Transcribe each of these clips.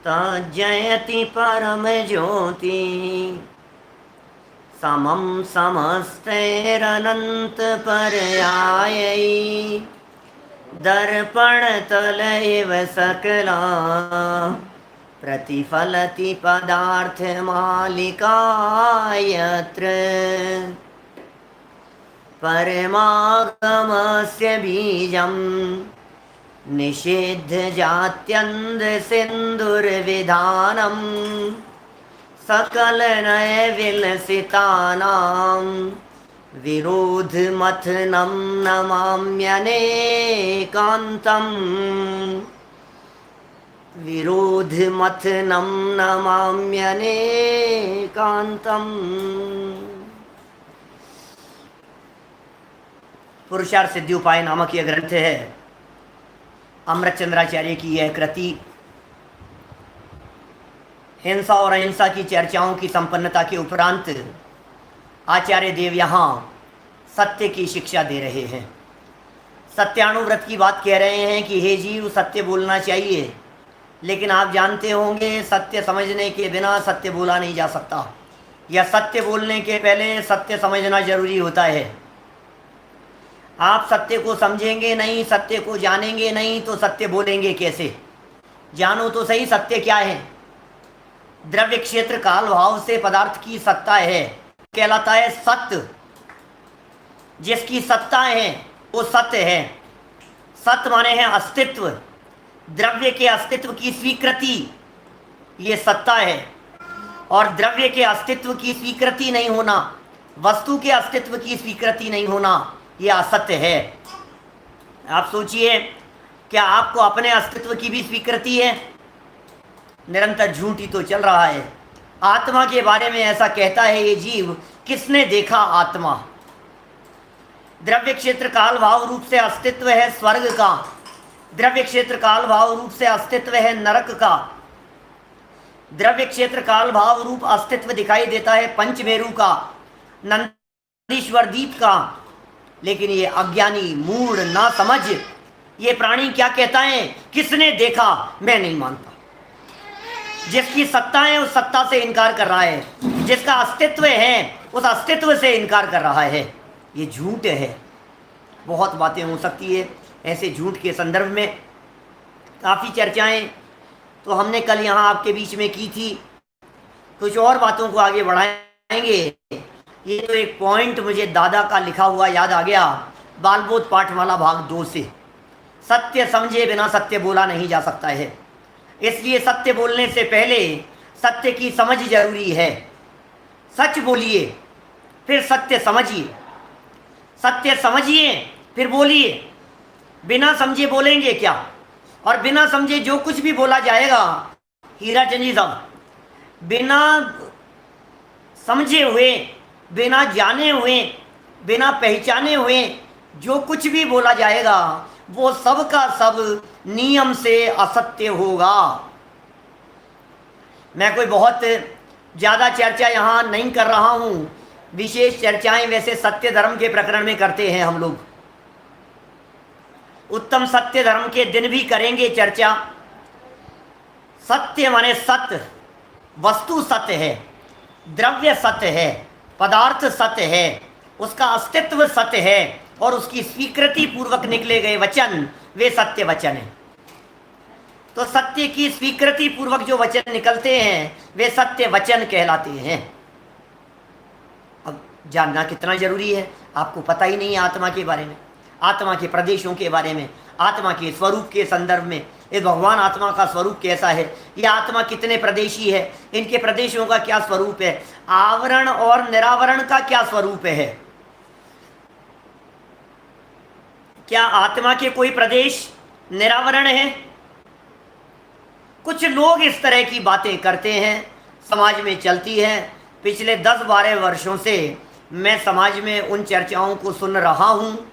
तज्जयति परम ज्योति समं समस्तैरनंत पर्यायै दर्पण तल एव सकला प्रतिफलति पदार्थ मालिका यत्र परमागमस्य बीजं निषिद्ध जात्यन्ध सिन्दुर्विधानं सकल नय विलसितानां विरोधमथनं नमाम्यनेकान्तम् विरोधमथनं नमाम्यनेकान्तम्। पुरुषार्थ सिद्धि उपाय नामक यह ग्रंथ है। अमृतचंद्राचार्य की यह कृति हिंसा और अहिंसा की चर्चाओं की संपन्नता के उपरांत आचार्य देव यहाँ सत्य की शिक्षा दे रहे हैं। सत्यानुव्रत की बात कह रहे हैं कि हे जीव, सत्य बोलना चाहिए, लेकिन आप जानते होंगे सत्य समझने के बिना सत्य बोला नहीं जा सकता, या सत्य बोलने के पहले सत्य समझना जरूरी होता है। आप सत्य को समझेंगे नहीं, सत्य को जानेंगे नहीं, तो सत्य बोलेंगे कैसे? जानो तो सही सत्य क्या है। द्रव्य क्षेत्र काल भाव से पदार्थ की सत्ता है, कहलाता है सत्य। जिसकी सत्ता है वो सत्य है। सत्य माने है अस्तित्व। द्रव्य के अस्तित्व की स्वीकृति ये सत्ता है, और द्रव्य के अस्तित्व की स्वीकृति नहीं होना, वस्तु के अस्तित्व की स्वीकृति नहीं होना, ये असत्य है। आप सोचिए, क्या आपको अपने अस्तित्व की भी स्वीकृति है? निरंतर झूठ ही तो चल रहा है। आत्मा के बारे में ऐसा कहता है ये जीव, किसने देखा आत्मा? द्रव्य क्षेत्र काल भाव रूप से अस्तित्व है स्वर्ग का, द्रव्य क्षेत्र काल भाव रूप से अस्तित्व है नरक का, द्रव्य क्षेत्र काल भाव रूप अस्तित्व दिखाई देता है पंचमेरु का, नंदीश्वर द्वीप का। लेकिन ये अज्ञानी मूढ़ ना समझ ये प्राणी क्या कहता है? किसने देखा? मैं नहीं मानता। जिसकी सत्ता है उस सत्ता से इनकार कर रहा है, जिसका अस्तित्व है उस अस्तित्व से इनकार कर रहा है। ये झूठ है। बहुत बातें हो सकती है ऐसे झूठ के संदर्भ में, काफ़ी चर्चाएं तो हमने कल यहाँ आपके बीच में की थी। कुछ और बातों को आगे बढ़ाएंगे। ये तो एक पॉइंट मुझे दादा का लिखा हुआ याद आ गया, बालबोध पाठमाला भाग 2 से। सत्य समझे बिना सत्य बोला नहीं जा सकता है, इसलिए सत्य बोलने से पहले सत्य की समझ जरूरी है। सच बोलिए फिर सत्य समझिए, सत्य समझिए फिर बोलिए। बिना समझे बोलेंगे क्या? और बिना समझे जो कुछ भी बोला जाएगा, हीरा चंद जी साहब, बिना समझे हुए, बिना जाने हुए, बिना पहचाने हुए जो कुछ भी बोला जाएगा वो सब का सब नियम से असत्य होगा। मैं कोई बहुत ज़्यादा चर्चा यहाँ नहीं कर रहा हूँ। विशेष चर्चाएं वैसे सत्य धर्म के प्रकरण में करते हैं हम लोग। उत्तम सत्य धर्म के दिन भी करेंगे चर्चा। सत्य माने सत्य, वस्तु सत्य है, द्रव्य सत्य है, पदार्थ सत्य है, उसका अस्तित्व सत्य है, और उसकी स्वीकृति पूर्वक निकले गए वचन वे सत्य वचन हैं। तो सत्य की स्वीकृति पूर्वक जो वचन निकलते हैं वे सत्य वचन कहलाते हैं। अब जानना कितना जरूरी है, आपको पता ही नहीं है आत्मा के बारे में, आत्मा के प्रदेशों के बारे में, आत्मा के स्वरूप के संदर्भ में। ये भगवान आत्मा का स्वरूप कैसा है, ये आत्मा कितने प्रदेशी है, इनके प्रदेशों का क्या स्वरूप है, आवरण और निरावरण का क्या स्वरूप है। क्या आत्मा के कोई प्रदेश निरावरण है? कुछ लोग इस तरह की बातें करते हैं, समाज में चलती है। पिछले 10-12 वर्षों से मैं समाज में उन चर्चाओं को सुन रहा हूँ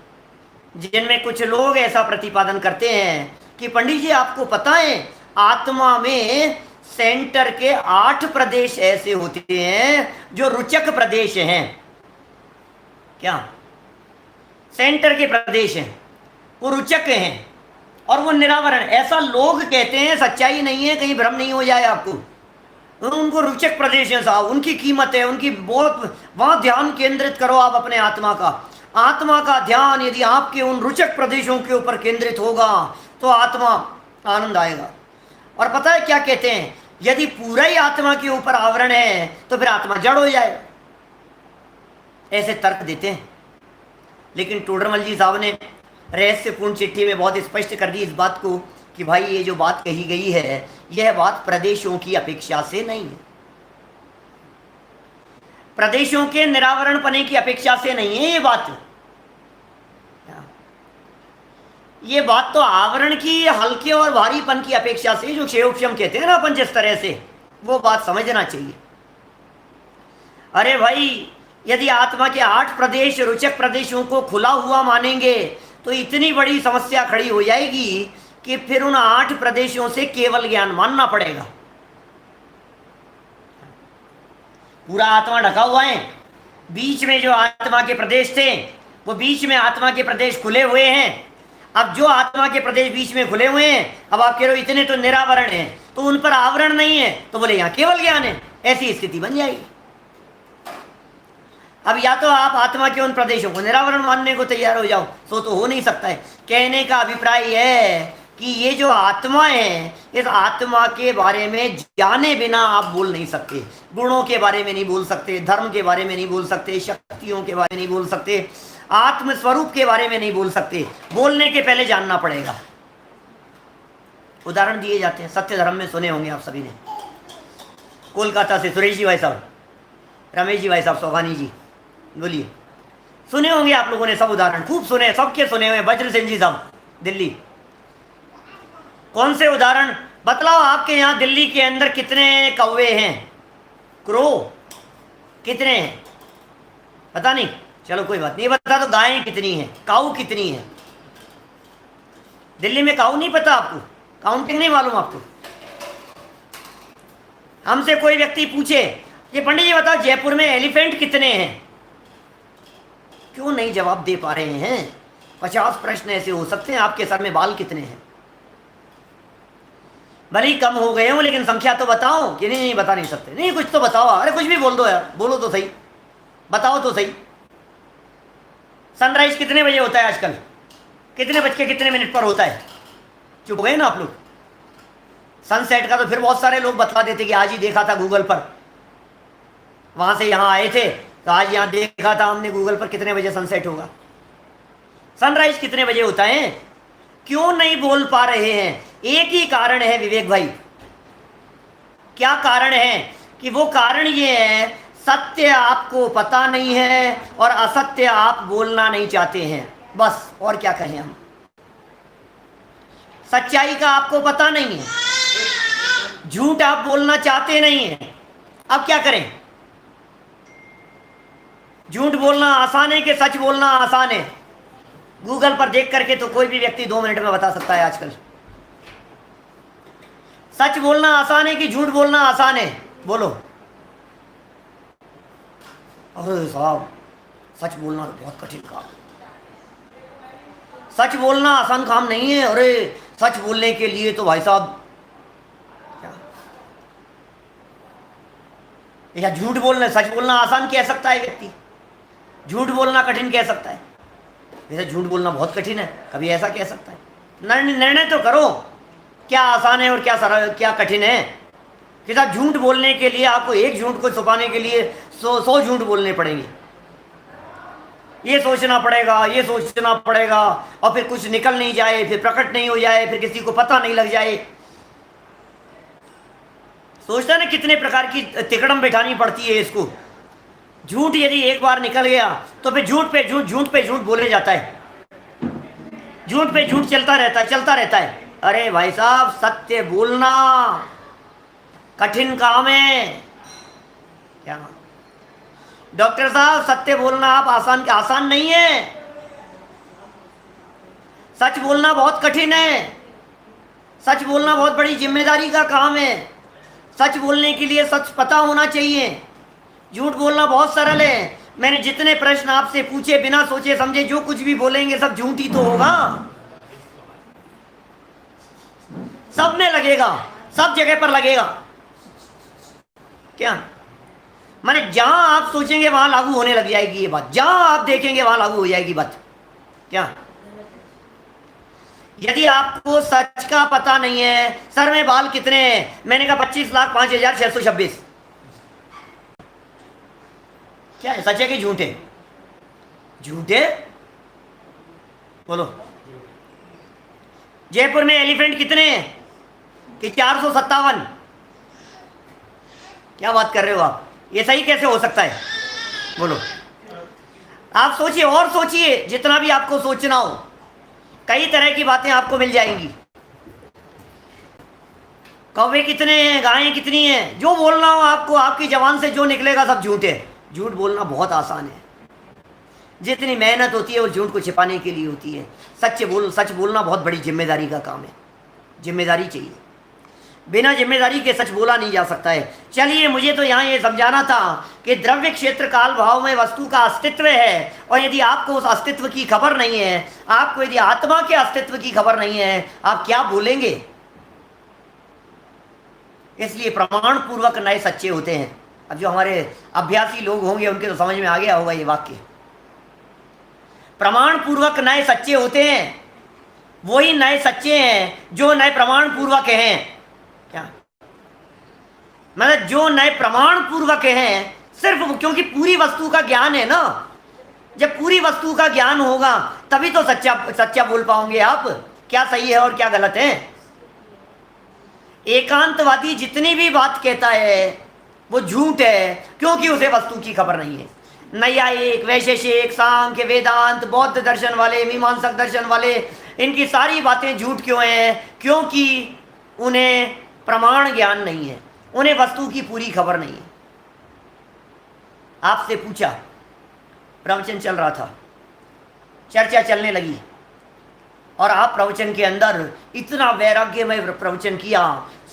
जिनमें कुछ लोग ऐसा प्रतिपादन करते हैं कि पंडित जी आपको पता है आत्मा में सेंटर के 8 प्रदेश ऐसे होते हैं जो रुचक प्रदेश हैं। क्या सेंटर के प्रदेश हैं वो रुचक हैं, और वो निरावरण, ऐसा लोग कहते हैं, सच्चाई नहीं है, कहीं भ्रम नहीं हो जाए आपको। उनको रुचक प्रदेश है साहब, उनकी कीमत है, उनकी बहुत, वहां ध्यान केंद्रित करो आप अपने आत्मा का। आत्मा का ध्यान यदि आपके उन रुचक प्रदेशों के ऊपर केंद्रित होगा तो आत्मा आनंद आएगा। और पता है क्या कहते हैं, यदि पूरा ही आत्मा के ऊपर आवरण है तो फिर आत्मा जड़ हो जाएगा, ऐसे तर्क देते हैं। लेकिन टोडरमल जी साहब ने रहस्यपूर्ण चिट्ठी में बहुत स्पष्ट कर दी इस बात को कि भाई ये जो बात कही गई है यह बात प्रदेशों की अपेक्षा से नहीं है, प्रदेशों के निरावरण पने की अपेक्षा से नहीं है ये बात तो आवरण की हल्के और भारीपन की अपेक्षा से, जो क्षेयोक्षम कहते हैं ना अपन जिस तरह से, वो बात समझना चाहिए। अरे भाई यदि आत्मा के 8 प्रदेश रुचक प्रदेशों को खुला हुआ मानेंगे तो इतनी बड़ी समस्या खड़ी हो जाएगी कि फिर उन 8 प्रदेशों से केवल ज्ञान मानना पड़ेगा। पूरा आत्मा ढका हुआ है, बीच में जो आत्मा के प्रदेश थे वो बीच में आत्मा के प्रदेश खुले हुए हैं। अब जो आत्मा के प्रदेश बीच में खुले हुए हैं, अब आप कह रहे हो इतने तो निरावरण है, तो उन पर आवरण नहीं है, तो बोले यहां केवल ज्ञान है, ऐसी स्थिति बन जाएगी। अब या तो आप आत्मा के उन प्रदेशों को निरावरण मानने को तैयार हो जाओ, सो तो हो नहीं सकता है। कहने का अभिप्राय है कि ये जो आत्मा है, इस आत्मा के बारे में जाने बिना आप बोल नहीं सकते, गुणों के बारे में नहीं बोल सकते, धर्म के बारे में नहीं बोल सकते, शक्तियों के बारे में नहीं बोल सकते, आत्म स्वरूप के बारे में नहीं बोल सकते। बोलने के पहले जानना पड़ेगा। उदाहरण दिए जाते हैं, सत्य धर्म में सुने होंगे आप सभी ने। कोलकाता से सुरेश जी भाई साहब, रमेश जी भाई साहब, सोहानी जी, बोलिए। सुने होंगे आप लोगों ने सब उदाहरण, खूब सुने, सबके सुने हुए। वज्र सिंह जी साहब, दिल्ली। कौन से उदाहरण बतलाओ? आपके यहाँ दिल्ली के अंदर कितने कौवे हैं, क्रो कितने हैं? पता नहीं, चलो कोई बात नहीं। बता तो गायें कितनी हैं, काऊ कितनी है? दिल्ली में काऊ नहीं पता आपको? काउंटिंग नहीं मालूम आपको? हमसे कोई व्यक्ति पूछे ये पंडित जी बताओ जयपुर में एलिफेंट कितने हैं, क्यों नहीं जवाब दे पा रहे हैं? 50 प्रश्न ऐसे हो सकते हैं। आपके सर में बाल कितने हैं? भले ही कम हो गए हो लेकिन संख्या तो बताओ। कि नहीं बता नहीं सकते। नहीं कुछ तो बताओ। अरे कुछ भी बोल दो यार, बोलो तो सही, बताओ तो सही। सनराइज कितने बजे होता है आजकल? कितने बज के कितने मिनट पर होता है? चुप हो गए ना आप लोग। सनसेट का तो फिर बहुत सारे लोग बता देते कि आज ही देखा था गूगल पर, वहां से यहां आए थे तो आज यहां देखा था हमने गूगल पर कितने बजे सनसेट होगा। सनराइज कितने बजे होता है? क्यों नहीं बोल पा रहे हैं? एक ही कारण है विवेक भाई। क्या कारण है? कि वो कारण ये है, सत्य आपको पता नहीं है और असत्य आप बोलना नहीं चाहते हैं, बस। और क्या कहें हम? सच्चाई का आपको पता नहीं है, झूठ आप बोलना चाहते नहीं हैं। अब क्या करें? झूठ बोलना आसान है कि सच बोलना आसान है? गूगल पर देख करके तो कोई भी व्यक्ति 2 मिनट में बता सकता है आजकल। सच बोलना आसान है कि झूठ बोलना आसान है? बोलो। अरे साहब सच बोलना तो बहुत कठिन काम। सच बोलना आसान काम नहीं है। अरे सच बोलने के लिए तो भाई साहब क्या, या झूठ बोलना, सच बोलना आसान कह सकता है व्यक्ति, झूठ बोलना कठिन कह सकता है। वैसे झूठ बोलना बहुत कठिन है, कभी ऐसा कह सकता है? निर्णय तो करो, क्या आसान है और क्या कठिन है। कि साहब झूठ बोलने के लिए आपको एक झूठ को छुपाने के लिए 100 झूठ बोलने पड़ेंगे। ये सोचना पड़ेगा, ये सोचना पड़ेगा, और फिर कुछ निकल नहीं जाए, फिर प्रकट नहीं हो जाए, फिर किसी को पता नहीं लग जाए। सोचता ना कितने प्रकार की तिकड़म बैठानी पड़ती है इसको। झूठ यदि एक बार निकल गया तो फिर झूठ पे झूठ, झूठ पे झूठ बोले जाता है, झूठ पे झूठ चलता रहता है। अरे भाई साहब सत्य बोलना कठिन काम है। क्या डॉक्टर साहब सत्य बोलना आप आसान नहीं है। सच बोलना बहुत कठिन है। सच बोलना बहुत बड़ी जिम्मेदारी का काम है। सच बोलने के लिए सच पता होना चाहिए। झूठ बोलना बहुत सरल है। मैंने जितने प्रश्न आपसे पूछे बिना सोचे समझे जो कुछ भी बोलेंगे सब झूठ ही तो होगा। सब में लगेगा, सब जगह पर लगेगा। क्या माने जहां आप सोचेंगे वहां लागू होने लग जाएगी ये बात, जहां आप देखेंगे वहां लागू हो जाएगी बात। क्या यदि आपको सच का पता नहीं है, सर में बाल कितने हैं, मैंने कहा 25,05,626, क्या है, सच है कि झूठ है? झूठ है, बोलो। जयपुर में एलिफेंट कितने हैं कि 457? क्या बात कर रहे हो आप, ये सही कैसे हो सकता है, बोलो। आप सोचिए और सोचिए, जितना भी आपको सोचना हो, कई तरह की बातें आपको मिल जाएंगी। कौवे कितने हैं, गायें कितनी हैं, जो बोलना हो आपको, आपकी जबान से जो निकलेगा सब झूठ है। झूठ बोलना बहुत आसान है, जितनी मेहनत होती है वो झूठ को छिपाने के लिए होती है। सच बोलना बहुत बड़ी जिम्मेदारी का काम है, जिम्मेदारी चाहिए, बिना जिम्मेदारी के सच बोला नहीं जा सकता है। चलिए, मुझे तो यहाँ ये समझाना था कि द्रव्य क्षेत्र काल भाव में वस्तु का अस्तित्व है, और यदि आपको उस अस्तित्व की खबर नहीं है, आपको यदि आत्मा के अस्तित्व की खबर नहीं है, आप क्या बोलेंगे? इसलिए प्रमाण पूर्वक नए सच्चे होते हैं। अब जो हमारे अभ्यासी लोग होंगे उनके तो समझ में आ गया होगा ये वाक्य। प्रमाण पूर्वक नए सच्चे होते हैं, वही नए सच्चे हैं जो नए प्रमाण पूर्वक हैं। क्या मतलब जो नए प्रमाण पूर्वक हैं, सिर्फ क्योंकि पूरी वस्तु का ज्ञान है ना। जब पूरी वस्तु का ज्ञान होगा तभी तो सच्चा बोल पाओगे आप, क्या सही है और क्या गलत है। एकांतवादी जितनी भी बात कहता है वो झूठ है, क्योंकि उसे वस्तु की खबर नहीं है। नैयायिक, वैशेषिक, सांख्य, वेदांत, बौद्ध दर्शन वाले, मीमांसक दर्शन वाले, इनकी सारी बातें झूठ क्यों हैं? क्योंकि उन्हें प्रमाण ज्ञान नहीं है, उन्हें वस्तु की पूरी खबर नहीं है। आपसे पूछा, प्रवचन चल रहा था, चर्चा चलने लगी, और आप प्रवचन के अंदर इतना वैराग्यमय प्रवचन किया,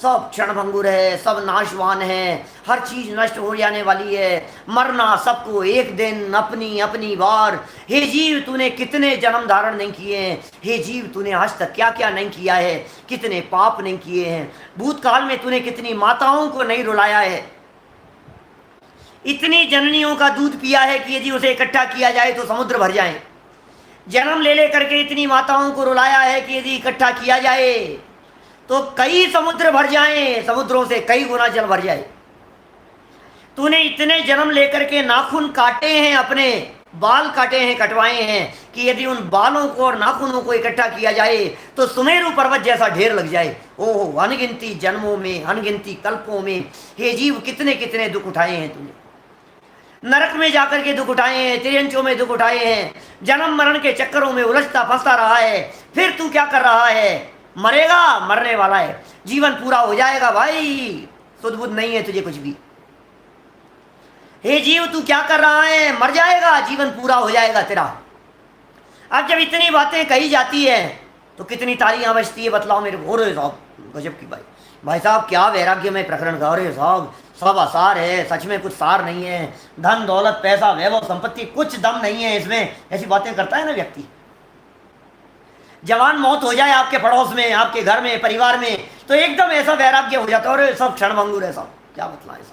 सब क्षणभंगुर है, सब नाशवान है, हर चीज नष्ट हो जाने वाली है, मरना सबको एक दिन, अपनी अपनी बार। हे जीव, तूने कितने जन्म धारण नहीं किए हैं, हे जीव तूने आज तक क्या क्या नहीं किया है, कितने पाप नहीं किए हैं, भूतकाल में तूने कितनी माताओं को नहीं रुलाया है, इतनी जननियों का दूध पिया है कि यदि उसे इकट्ठा किया जाए तो समुद्र भर जाए, जन्म ले करके इतनी माताओं को रुलाया है कि यदि इकट्ठा किया जाए तो कई समुद्र भर जाएं, समुद्रों से कई गुना जल भर जाए। तूने इतने जन्म लेकर के नाखून काटे हैं, अपने बाल काटे हैं, कटवाए हैं, कि यदि उन बालों को और नाखूनों को इकट्ठा किया जाए तो सुमेरु पर्वत जैसा ढेर लग जाए। ओह, अनगिनती जन्मों में, अनगिनती कल्पों में हे जीव कितने कितने दुख उठाए हैं तूने। नरक में जाकर के दुख उठाए हैं, तिरंचों में दुख उठाए हैं, जन्म मरण के चक्करों में उलझता फंसता रहा है। फिर तू क्या कर रहा है? मरेगा, मरने वाला है, जीवन पूरा हो जाएगा भाई, सुध बुध नहीं है तुझे कुछ भी। हे जीव, तू क्या कर रहा है? मर जाएगा, जीवन पूरा हो जाएगा तेरा। अब जब इतनी बातें कही जाती है तो कितनी तालियां बजती है, बतलाओ मेरे को। अरे साहब, गजब की भाई साहब, क्या वैराग्य में प्रकरण का। अरे साहब, सब आसार है, सच में कुछ सार नहीं है, धन दौलत पैसा वैभव संपत्ति कुछ दम नहीं है इसमें, ऐसी बातें करता है ना व्यक्ति। जवान मौत हो जाए आपके पड़ोस में, आपके घर में, परिवार में, तो एकदम ऐसा वैराग्य हो जाता है, अरे सब क्षणभंगुर है, सब क्या बतलाएं,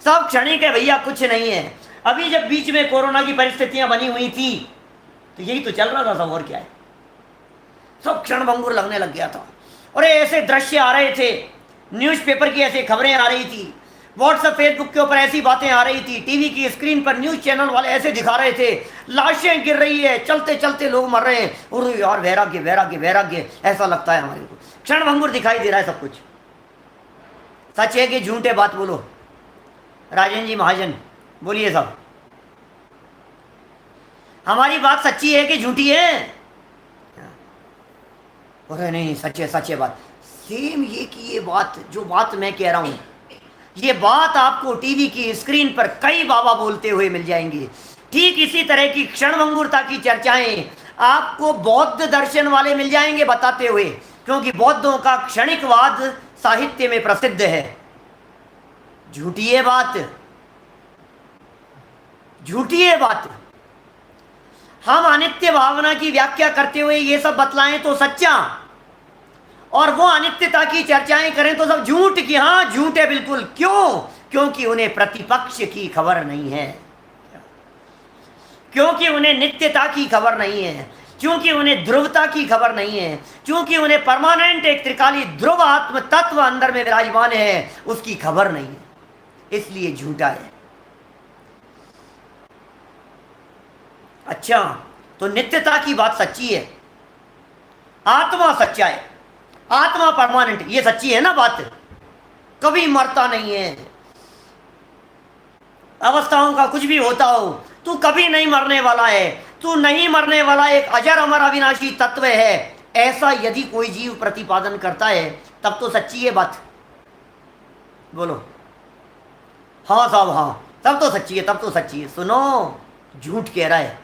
सब क्षणिक है भैया, कुछ नहीं है। अभी जब बीच में कोरोना की परिस्थितियां बनी हुई थी तो यही तो चल रहा था सब, और क्या है, सब क्षणभंगुर लगने लग गया था। और ऐसे दृश्य आ रहे थे, न्यूज़पेपर की ऐसी खबरें आ रही थी, व्हाट्सएप फेसबुक के ऊपर ऐसी बातें आ रही थी, टीवी की स्क्रीन पर न्यूज चैनल वाले ऐसे दिखा रहे थे, लाशें गिर रही है, चलते चलते लोग मर रहे हैं। और यार वैराग्य वैराग्य वैराग्य, ऐसा लगता है हमारे को, क्षणभंगुर दिखाई दे रहा है सब कुछ। सच है कि झूठ है? बात बोलो। राजन जी महाजन बोलिए साहब, हमारी बात सच्ची है कि झूठी है? अरे नहीं, सच है बात। सेम ये कि ये बात, जो बात मैं कह रहा हूं, ये बात आपको टीवी की स्क्रीन पर कई बाबा बोलते हुए मिल जाएंगे। ठीक इसी तरह की क्षणभंगुरता की चर्चाएं आपको बौद्ध दर्शन वाले मिल जाएंगे बताते हुए, क्योंकि बौद्धों का क्षणिकवाद साहित्य में प्रसिद्ध है। झूठी है बात, झूठी है बात। हम अनित्य भावना की व्याख्या करते हुए ये सब बतलाएं तो सच्चा, और वो अनित्यता की चर्चाएं करें तो सब झूठ की, हाँ झूठ है बिल्कुल। क्यों? क्योंकि उन्हें प्रतिपक्ष की खबर नहीं है, क्योंकि उन्हें नित्यता की खबर नहीं है, क्योंकि उन्हें ध्रुवता की खबर नहीं है, क्योंकि उन्हें परमानेंट एक त्रिकाली ध्रुव आत्म तत्व अंदर में विराजमान है, उसकी खबर नहीं है, इसलिए झूठा है। अच्छा, तो नित्यता की बात सच्ची है, आत्मा सच्चा है, आत्मा परमानेंट, ये सच्ची है ना बात, कभी मरता नहीं है। अवस्थाओं का कुछ भी होता हो, तू कभी नहीं मरने वाला है, तू नहीं मरने वाला एक अजर अमर अविनाशी तत्व है। ऐसा यदि कोई जीव प्रतिपादन करता है तब तो सच्ची है बात, बोलो हाँ साहब हाँ, तब तो सच्ची है, तब तो सच्ची है। सुनो, झूठ कह रहा है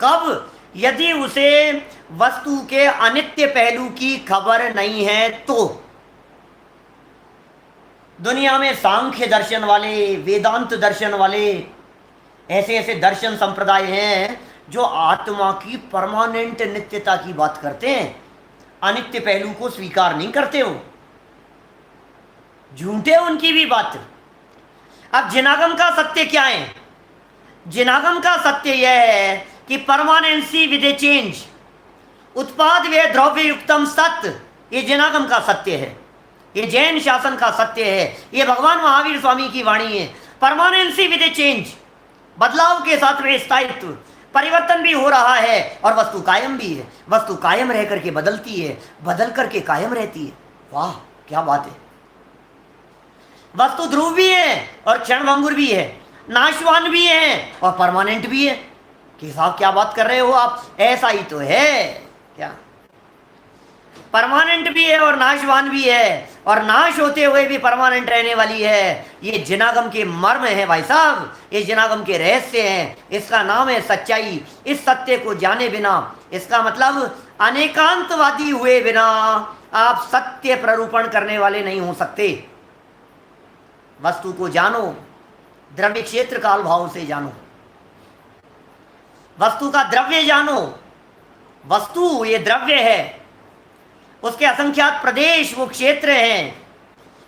कब? यदि उसे वस्तु के अनित्य पहलू की खबर नहीं है तो। दुनिया में सांख्य दर्शन वाले, वेदांत दर्शन वाले, ऐसे ऐसे दर्शन संप्रदाय हैं जो आत्मा की परमानेंट नित्यता की बात करते हैं, अनित्य पहलू को स्वीकार नहीं करते हो, झूठे उनकी भी बात। अब जिनागम का सत्य क्या है? जिनागम का सत्य यह है कि परमानेंसी विद ए चेंज, उत्पाद व द्रव्य युक्तम सत्य, ये जिनागम का सत्य है, ये जैन शासन का सत्य है, ये भगवान महावीर स्वामी की वाणी है। परमानेंसी विद ए चेंज, बदलाव के साथ में स्थायित्व, परिवर्तन भी हो रहा है और वस्तु कायम भी है। वस्तु कायम रह करके बदलती है, बदल करके कायम रहती है। वाह क्या बात है! वस्तु ध्रुव भी है और क्षणभंगुर भी है, नाशवान भी है और परमानेंट भी है। कि साहब क्या बात कर रहे हो आप, ऐसा ही तो है क्या? परमानेंट भी है और नाशवान भी है, और नाश होते हुए भी परमानेंट रहने वाली है। ये जिनागम के मर्म है भाई साहब, ये जिनागम के रहस्य हैं। इसका नाम है सच्चाई। इस सत्य को जाने बिना, इसका मतलब अनेकांतवादी हुए बिना आप सत्य प्ररूपण करने वाले नहीं हो सकते। वस्तु को जानो, द्रव्य क्षेत्र काल भाव से जानो, वस्तु का द्रव्य जानो। वस्तु ये द्रव्य है, उसके असंख्यात प्रदेश वो क्षेत्र हैं,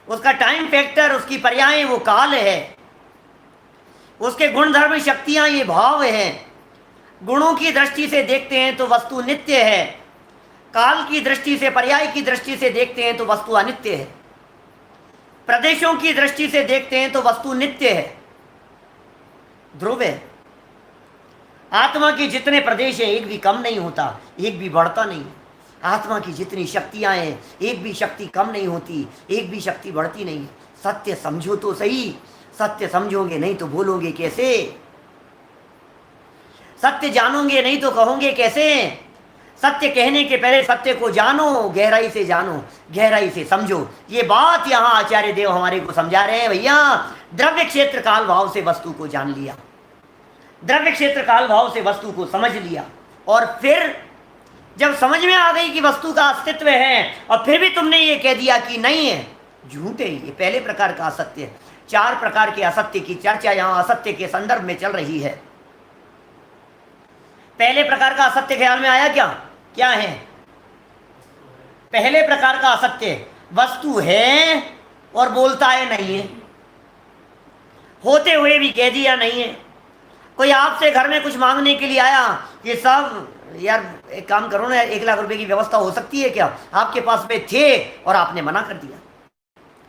उसका टाइम फैक्टर, उसकी पर्याय वो काल है, उसके गुण धर्म शक्तियां ये भाव हैं। गुणों की दृष्टि से देखते हैं तो वस्तु नित्य है, काल की दृष्टि से, पर्याय की दृष्टि से देखते हैं तो वस्तु अनित्य है, प्रदेशों की दृष्टि से देखते हैं तो वस्तु नित्य है, ध्रुव है। आत्मा के जितने प्रदेश हैं एक भी कम नहीं होता, एक भी बढ़ता नहीं। आत्मा की जितनी शक्तियां हैं एक भी शक्ति कम नहीं होती, एक भी शक्ति बढ़ती नहीं। सत्य समझो तो सही, सत्य समझोगे नहीं तो बोलोगे कैसे? सत्य जानोगे नहीं तो कहोगे कैसे? सत्य कहने के पहले सत्य को जानो, गहराई से जानो, गहराई से समझो। ये बात यहाँ आचार्य देव हमारे को समझा रहे हैं। भैया द्रव्य क्षेत्र काल भाव से वस्तु को जान लिया, द्रव्य क्षेत्र काल भाव से वस्तु को समझ लिया, और फिर जब समझ में आ गई कि वस्तु का अस्तित्व है और फिर भी तुमने ये कह दिया कि नहीं है, झूठ है, ये पहले प्रकार का असत्य है। 4 प्रकार के असत्य की चर्चा यहाँ असत्य के संदर्भ में चल रही है। पहले प्रकार का असत्य ख्याल में आया क्या? क्या है पहले प्रकार का असत्य? वस्तु है और बोलता है नहीं है, होते हुए भी कह दिया नहीं है। कोई आपसे घर में कुछ मांगने के लिए आया कि साहब यार एक काम करो ना, 1 लाख रुपए की व्यवस्था हो सकती है क्या? आपके पास में थे और आपने मना कर दिया,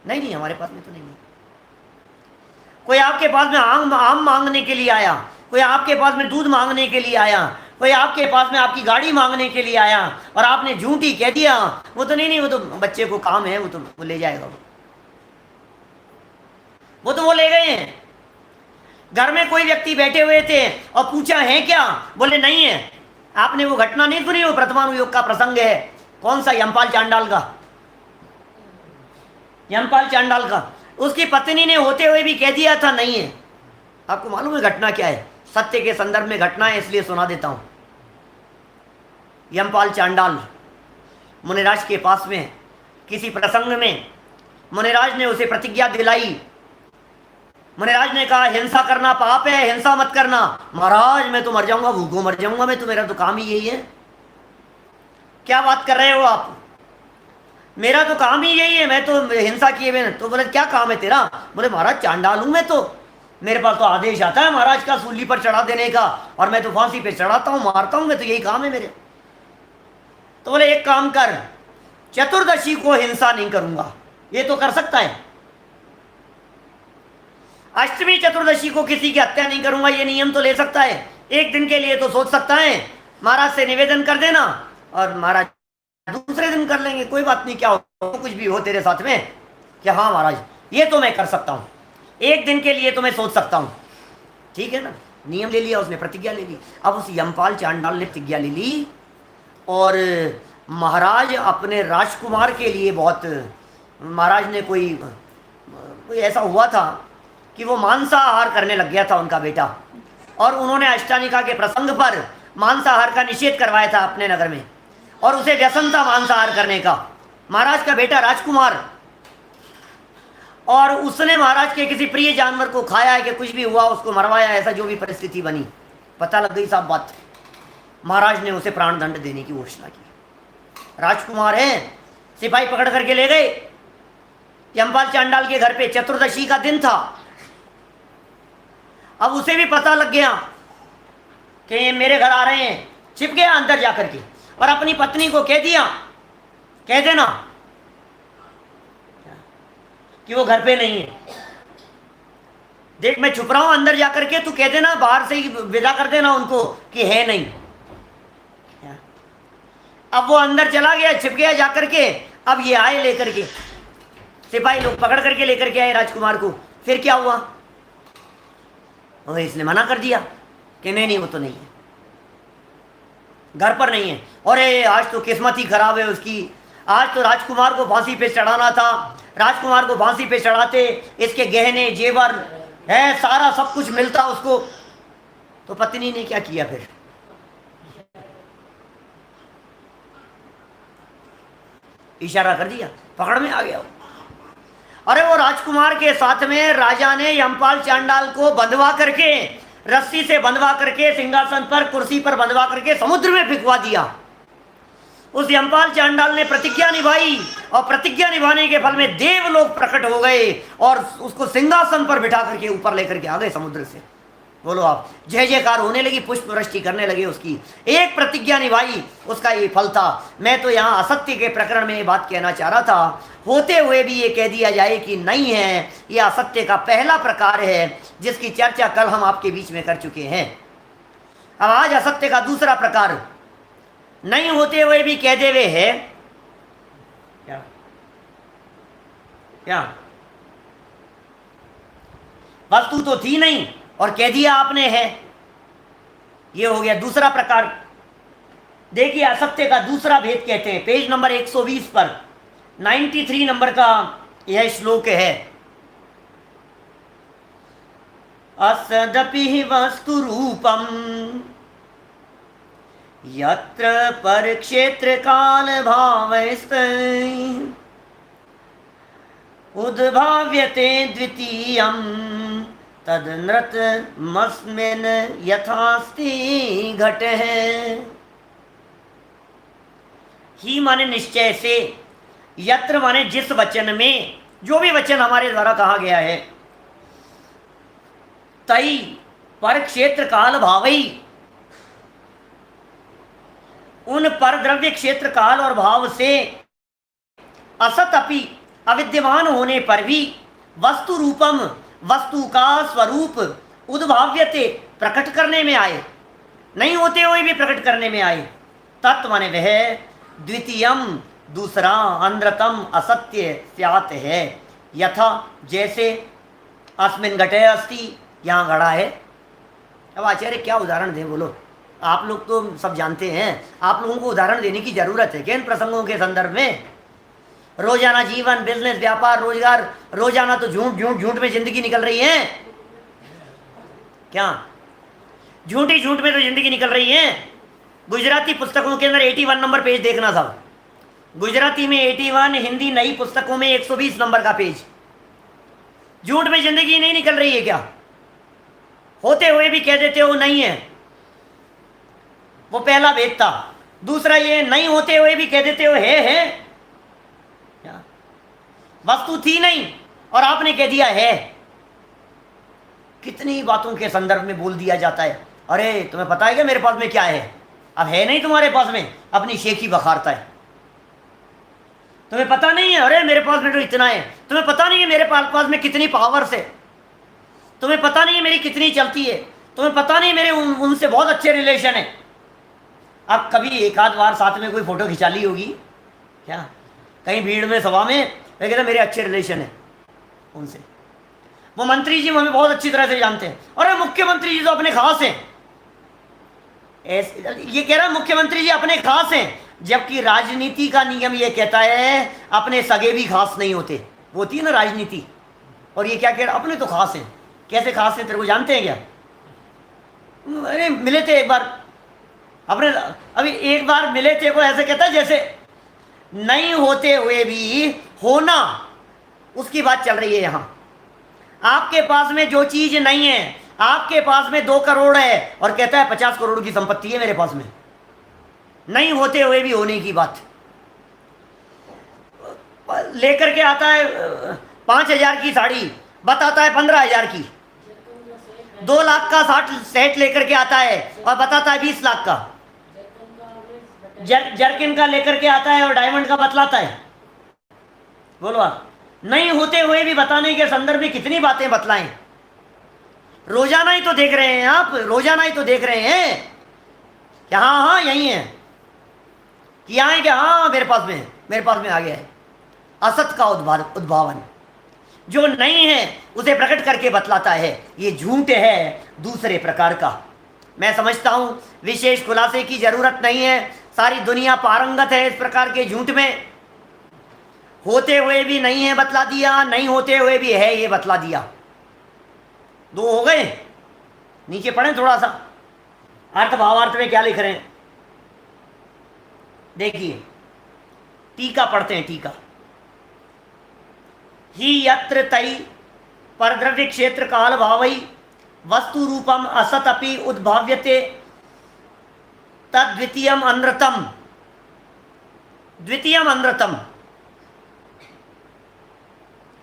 नहीं नहीं हमारे पास में तो नहीं है। कोई आपके पास में आम मांगने के लिए आया, कोई आपके पास में दूध मांगने के लिए आया, कोई आपके पास में आपकी गाड़ी मांगने के लिए आया और आपने झूठी कह दिया वो तो नहीं, वो तो बच्चे को काम है, वो तो वो ले जाएगा, वो तो वो ले गए हैं। घर में कोई व्यक्ति बैठे हुए थे और पूछा है क्या? बोले नहीं है। आपने वो घटना नहीं सुनी? वो परमाणु का प्रसंग है, कौन सा? यमपाल चांडाल का, यमपाल चांडाल का। उसकी पत्नी ने होते हुए भी कह दिया था नहीं है। आपको मालूम है घटना क्या है? सत्य के संदर्भ में घटना है, इसलिए सुना देता हूं। यमपाल चांडाल मुनिराज के पास में किसी प्रसंग में मुनिराज ने उसे प्रतिज्ञा दिलाई। मुनिराज ने कहा हिंसा करना पाप है, हिंसा मत करना। महाराज मैं तो मर जाऊंगा, भूखों मर जाऊंगा मैं तो, मेरा तो काम ही यही है। क्या बात कर रहे हो आप? मेरा तो काम ही यही है, मैं तो हिंसा किए हुए। तो बोले क्या काम है तेरा? बोले महाराज चांडाल हूं मैं तो, मेरे पास तो आदेश आता है महाराज का सूली पर चढ़ा देने का, और मैं तो फांसी पे चढ़ाता हूं, मारता हूं, मैं तो यही काम है मेरे। तो बोले एक काम कर, चतुर्दशी को हिंसा नहीं करूंगा, ये तो कर सकता है। अष्टमी चतुर्दशी को किसी की हत्या नहीं करूंगा, ये नियम तो ले सकता है। एक दिन के लिए तो सोच सकता है, महाराज से निवेदन कर देना और महाराज दूसरे दिन कर लेंगे, कोई बात नहीं, क्या हो कुछ भी हो तेरे साथ में, कि हाँ महाराज ये तो मैं कर सकता हूं, एक दिन के लिए तो मैं सोच सकता हूं। ठीक है ना, नियम ले लिया उसने, प्रतिज्ञा ले ली। अब उस यमपाल चांडाल ने प्रतिज्ञा ले ली, और महाराज अपने राजकुमार के लिए बहुत, महाराज ने कोई ऐसा हुआ था कि वो मांसाहार करने लग गया था उनका बेटा, और उन्होंने अष्टानिका के प्रसंग पर मांसाहार का निषेध करवाया था अपने नगर में, और उसे व्यसन था मांसाहार करने का, महाराज का बेटा राजकुमार। और उसने महाराज के किसी प्रिय जानवर को खाया है कि कुछ भी हुआ, उसको मरवाया, ऐसा जो भी परिस्थिति बनी, पता लग गई साहब बात, महाराज ने उसे प्राण दंड देने की घोषणा की। राजकुमार है, सिपाही पकड़ करके ले गए यमपाल चांडाल के घर पे, चतुर्दशी का दिन था। अब उसे भी पता लग गया कि ये मेरे घर आ रहे हैं, छिप गया अंदर जाकर के, और अपनी पत्नी को कह दिया, कह देना कि वो घर पे नहीं है, देख मैं छुप रहा हूं अंदर जाकर के, तू कह देना, बाहर से ही विदा कर देना उनको कि है नहीं। अब वो अंदर चला गया, छिप गया जाकर के। अब ये आए लेकर के, सिपाही लोग पकड़ करके लेकर के आए राजकुमार को। फिर क्या हुआ? और इसने मना कर दिया कि नहीं वो तो नहीं है, घर पर नहीं है। और आज तो किस्मत ही खराब है उसकी, आज तो राजकुमार को फांसी पे चढ़ाना था, राजकुमार को फांसी पे चढ़ाते इसके गहने जेवर है, सारा सब कुछ मिलता उसको। तो पत्नी ने क्या किया फिर? इशारा कर दिया, पकड़ में आ गया। अरे वो राजकुमार के साथ में राजा ने यमपाल चांडाल को बंधवा करके, रस्सी से बंधवा करके, सिंहासन पर कुर्सी पर बंधवा करके समुद्र में फेंकवा दिया। उस यमपाल चांडाल ने प्रतिज्ञा निभाई, और प्रतिज्ञा निभाने के फल में देव लोग प्रकट हो गए और उसको सिंहासन पर बिठा करके ऊपर लेकर के आ गए समुद्र से। बोलो आप, जय जयकार होने लगी, पुष्प वृष्टि करने लगे उसकी। एक प्रतिज्ञा निभाई, उसका ये फल था। मैं तो यहाँ असत्य के प्रकरण में ये बात कहना चाह रहा था, होते हुए भी ये कह दिया जाए कि नहीं है, ये असत्य का पहला प्रकार है जिसकी चर्चा कल हम आपके बीच में कर चुके हैं। अब आज असत्य का दूसरा प्रकार, नहीं होते हुए भी कह दे हुए है। क्या क्या वस्तु तो थी नहीं और कह दिया आपने है, ये हो गया दूसरा प्रकार। देखिए असत्य का दूसरा भेद कहते हैं, पेज नंबर 120 पर 93 नंबर का यह श्लोक है। असदपि वस्तु रूपम यत्र पर क्षेत्र काल भावस्तैः उद्भाव्यते द्वितीयं तद नृतमस्मिन् यथास्ति घटः। ही माने निश्चय से, यत्र माने जिस वचन में, जो भी वचन हमारे द्वारा कहा गया है, तई पर क्षेत्र काल भावई, उन पर द्रव्य क्षेत्र काल और भाव से असत अपि अविद्यमान होने पर भी वस्तु रूपम, वस्तु का स्वरूप उद्भाव्यते प्रकट करने में आए, नहीं होते हुए भी प्रकट करने में आए। तत्व माने वह द्वितीयम दूसरा, अनृतम असत्य स्यात् है, यथा जैसे अस्मिन् घटे अस्ति, यहाँ घड़ा है। अब आचार्य क्या उदाहरण दें, बोलो? आप लोग तो सब जानते हैं, आप लोगों को उदाहरण देने की जरूरत है क्या इन प्रसंगों के संदर्भ में? रोजाना जीवन, बिजनेस, व्यापार, रोजगार, रोजाना तो झूठ झूठ झूठ में जिंदगी निकल रही है। क्या झूठ ही झूठ में तो जिंदगी निकल रही है। गुजराती पुस्तकों के अंदर 81 नंबर पेज देखना था, गुजराती में 81, हिंदी नई पुस्तकों में 120 नंबर का पेज। झूठ में जिंदगी नहीं निकल रही है क्या? होते हुए भी कह देते हो नहीं है, वो पहला भेद था। दूसरा ये नहीं होते हुए भी कह देते हो है। वस्तु थी नहीं और आपने कह दिया है। कितनी बातों के संदर्भ में बोल दिया जाता है, अरे तुम्हें पता है क्या मेरे पास में क्या है? अब है नहीं तुम्हारे पास में, अपनी शेखी बखारता है। तुम्हें पता नहीं है, अरे मेरे पास में तो इतना है। तुम्हें पता नहीं है मेरे पास में कितनी पावर्स है। तुम्हें पता नहीं है मेरी कितनी चलती है। तुम्हें पता नहीं मेरे उनसे बहुत अच्छे रिलेशन है। अब कभी एक आध बार साथ में कोई फोटो खिंचा ली होगी क्या, कहीं भीड़ में सभा में, मैं कहता मेरे अच्छे रिलेशन है उनसे। वो मंत्री जी हमें बहुत अच्छी तरह से जानते हैं, और मुख्यमंत्री जी तो अपने खास हैं। ये कह रहा मुख्यमंत्री जी अपने खास हैं, जबकि राजनीति का नियम ये कहता है अपने सगे भी खास नहीं होते। वो होती है ना राजनीति। और ये क्या कह रहा, अपने तो खास हैं। कैसे खास हैं, तेरे को जानते हैं क्या? अरे मिले थे एक बार अपने, अभी एक बार मिले थे को ऐसे कहता है जैसे नहीं होते हुए भी होना, उसकी बात चल रही है यहां। आपके पास में जो चीज नहीं है, आपके पास में 2 करोड़ है और कहता है 50 करोड़ की संपत्ति है मेरे पास में, नहीं होते हुए भी होने की बात। लेकर के आता है 5,000 की साड़ी, बताता है 15,000 की। 2 लाख का 60 सेट लेकर के आता है और बताता है 20 लाख का। जर्किन का लेकर के आता है और डायमंड का बतलाता है। बोलो आप, नहीं होते हुए भी बताने के संदर्भ में कितनी बातें बतलाएं। रोजाना ही तो देख रहे हैं आप, रोजाना ही तो देख रहे हैं कि हाँ हाँ यही है, कि यहाँ है कि हाँ मेरे पास में है, मेरे पास में आ गया है। असत का उद्भावन, जो नहीं है उसे प्रकट करके बतलाता है। ये झूठ है दूसरे प्रकार का। मैं समझता हूं विशेष खुलासे की जरूरत नहीं है, सारी दुनिया पारंगत है इस प्रकार के झूठ में। होते हुए भी नहीं है बतला दिया, नहीं होते हुए भी है ये बतला दिया। 2 हो गए। नीचे पढ़ें थोड़ा सा, अर्थ भावार्थ में क्या लिख रहे हैं देखिए। टीका पढ़ते हैं, टीका। ही यत्र तई परद्रव्य क्षेत्र काल भावई वस्तु रूपम असत अपि उद्भाव्यते तद्वितीयम अनृतम। द्वितीयम अनृतम,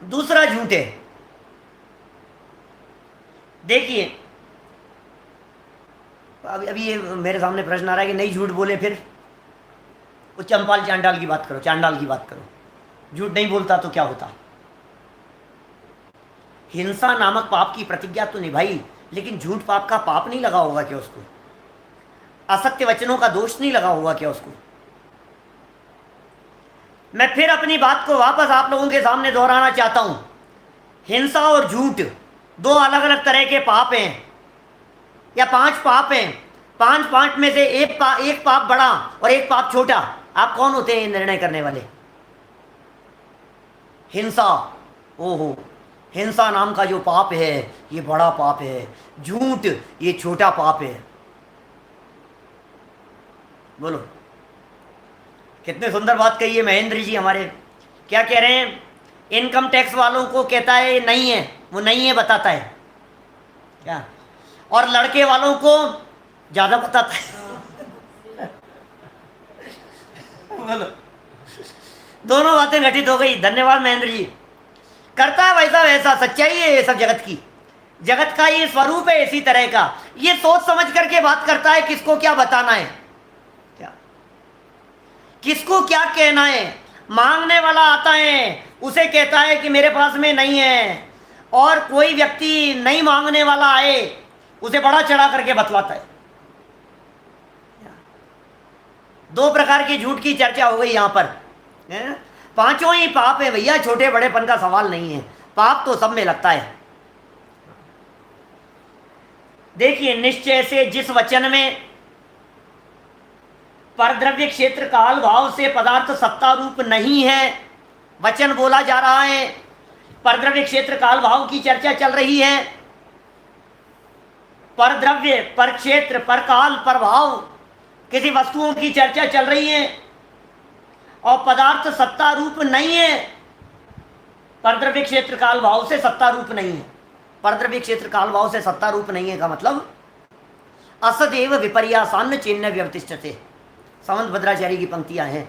दूसरा झूठ है। देखिए अभी ये मेरे सामने प्रश्न आ रहा है कि नहीं झूठ बोले फिर वो चंपाल चांडाल की बात करो, चांडाल की बात करो। झूठ नहीं बोलता तो क्या होता? हिंसा नामक पाप की प्रतिज्ञा तो निभाई, लेकिन झूठ पाप का पाप नहीं लगा होगा क्या उसको? असत्य वचनों का दोष नहीं लगा होगा क्या उसको? मैं फिर अपनी बात को वापस आप लोगों के सामने दोहराना चाहता हूं। हिंसा और झूठ 2 अलग अलग तरह के पाप हैं, या 5 पाप हैं। 5 में से एक पाप बड़ा और एक पाप छोटा। आप कौन होते हैं निर्णय करने वाले? हिंसा, ओहो, हिंसा नाम का जो पाप है ये बड़ा पाप है, झूठ ये छोटा पाप है। बोलो, कितने सुंदर बात कही है महेंद्र जी हमारे। क्या कह रहे हैं? इनकम टैक्स वालों को कहता है ये नहीं है, वो नहीं है बताता है क्या, और लड़के वालों को ज्यादा बताता है। बोलो, दोनों बातें घटित हो गई। धन्यवाद महेंद्र जी। करता है वैसा वैसा, सच्चाई है ये सब जगत की, जगत का ये स्वरूप है इसी तरह का। ये सोच समझ करके बात करता है किसको क्या बताना है, क्या किसको क्या कहना है। मांगने वाला आता है उसे कहता है कि मेरे पास में नहीं है, और कोई व्यक्ति नहीं मांगने वाला आए उसे बड़ा चढ़ा करके बतलाता है। 2 प्रकार की झूठ की चर्चा हो गई यहां पर। पांचों ही पाप है भैया, छोटे बड़ेपन का सवाल नहीं है, पाप तो सब में लगता है। देखिए, निश्चय से जिस वचन में परद्रव्य क्षेत्र काल भाव से पदार्थ सत्ता रूप नहीं है, वचन बोला जा रहा है, परद्रव्य क्षेत्र काल भाव की चर्चा चल रही है। परद्रव्य, पर क्षेत्र, पर काल, पर भाव, किसी वस्तुओं की चर्चा चल रही है, और पदार्थ सत्ता रूप नहीं है। परद्रव्य क्षेत्र काल भाव से सत्ता रूप नहीं है। परद्रव्य क्षेत्र काल भाव से सत्ता रूप नहीं है का मतलब असदेव विपर्यासान्न चिन्ह व्यवतिष्ठते। सामंत भद्राचार्य की पंक्तियां हैं,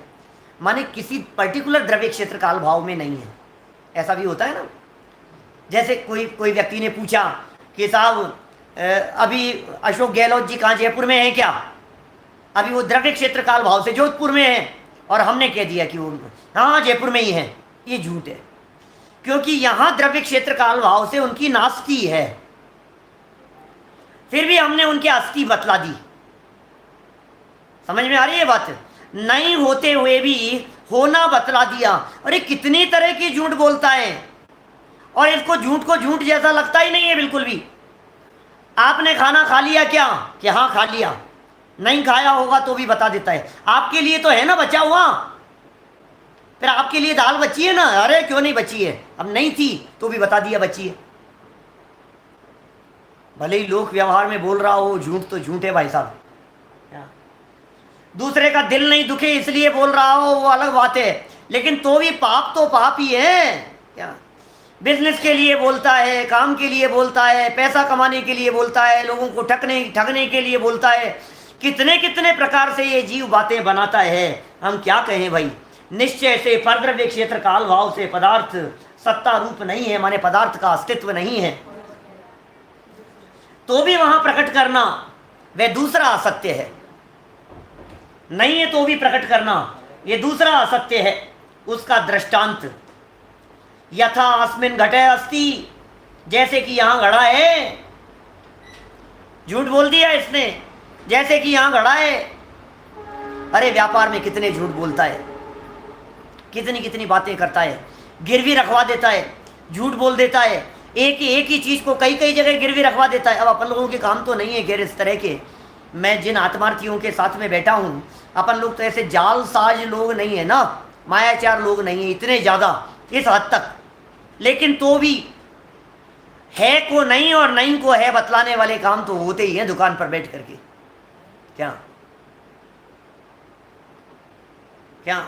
माने किसी पर्टिकुलर द्रव्य क्षेत्र काल भाव में नहीं है। ऐसा भी होता है ना। जैसे कोई कोई व्यक्ति ने पूछा कि साहब अभी अशोक गहलोत जी कहाँ, जयपुर में हैं क्या? अभी वो द्रव्य क्षेत्र काल भाव से जोधपुर में है, और हमने कह दिया कि वो हाँ जयपुर में ही है। ये झूठ है, क्योंकि यहां द्रव्य क्षेत्र काल भाव से उनकी नास्ती है, फिर भी हमने उनकी अस्थि बतला दी। समझ में आ रही है बात? नहीं होते हुए भी होना बतला दिया। अरे कितनी तरह की झूठ बोलता है, और इसको झूठ को झूठ जैसा लगता ही नहीं है बिल्कुल भी। आपने खाना खा लिया क्या? कि हाँ खा लिया। नहीं खाया होगा तो भी बता देता है, आपके लिए तो है ना बचा हुआ। फिर आपके लिए दाल बची है ना, अरे क्यों नहीं बची है, अब नहीं थी तो भी बता दिया बची है। भले ही लोक व्यवहार में बोल रहा हो, झूठ तो झूठ है भाई साहब। दूसरे का दिल नहीं दुखे इसलिए बोल रहा हो, वो अलग बात है, लेकिन तो भी पाप तो पाप ही है। क्या बिजनेस के लिए बोलता है, काम के लिए बोलता है, पैसा कमाने के लिए बोलता है, लोगों को ठगने के लिए बोलता है, कितने कितने प्रकार से ये जीव बातें बनाता है। हम क्या कहें भाई? निश्चय से परद्रव्य क्षेत्र काल भाव से पदार्थ सत्ता रूप नहीं है, माने पदार्थ का अस्तित्व नहीं है, तो भी वहां प्रकट करना वह दूसरा असत्य है। नहीं है तो भी प्रकट करना यह दूसरा असत्य है। उसका दृष्टांत यथा अस्मिन घटे अस्ति, जैसे कि यहां घड़ा है। झूठ बोल दिया इसने, जैसे कि यहां घड़ा है। अरे व्यापार में कितने झूठ बोलता है, कितनी कितनी बातें करता है, गिरवी रखवा देता है, झूठ बोल देता है, एक ही चीज को कई कई जगह गिरवी रखवा देता है। अब अपन लोगों के काम तो नहीं है खैर इस तरह के। मैं जिन आत्मार्थियों के साथ में बैठा हूं, अपन लोग तो ऐसे जालसाज लोग नहीं है ना, मायाचार लोग नहीं है इतने ज्यादा इस हद तक, लेकिन तो भी है को नहीं और नहीं को है बतलाने वाले काम तो होते ही हैं दुकान पर बैठ करके। क्या क्या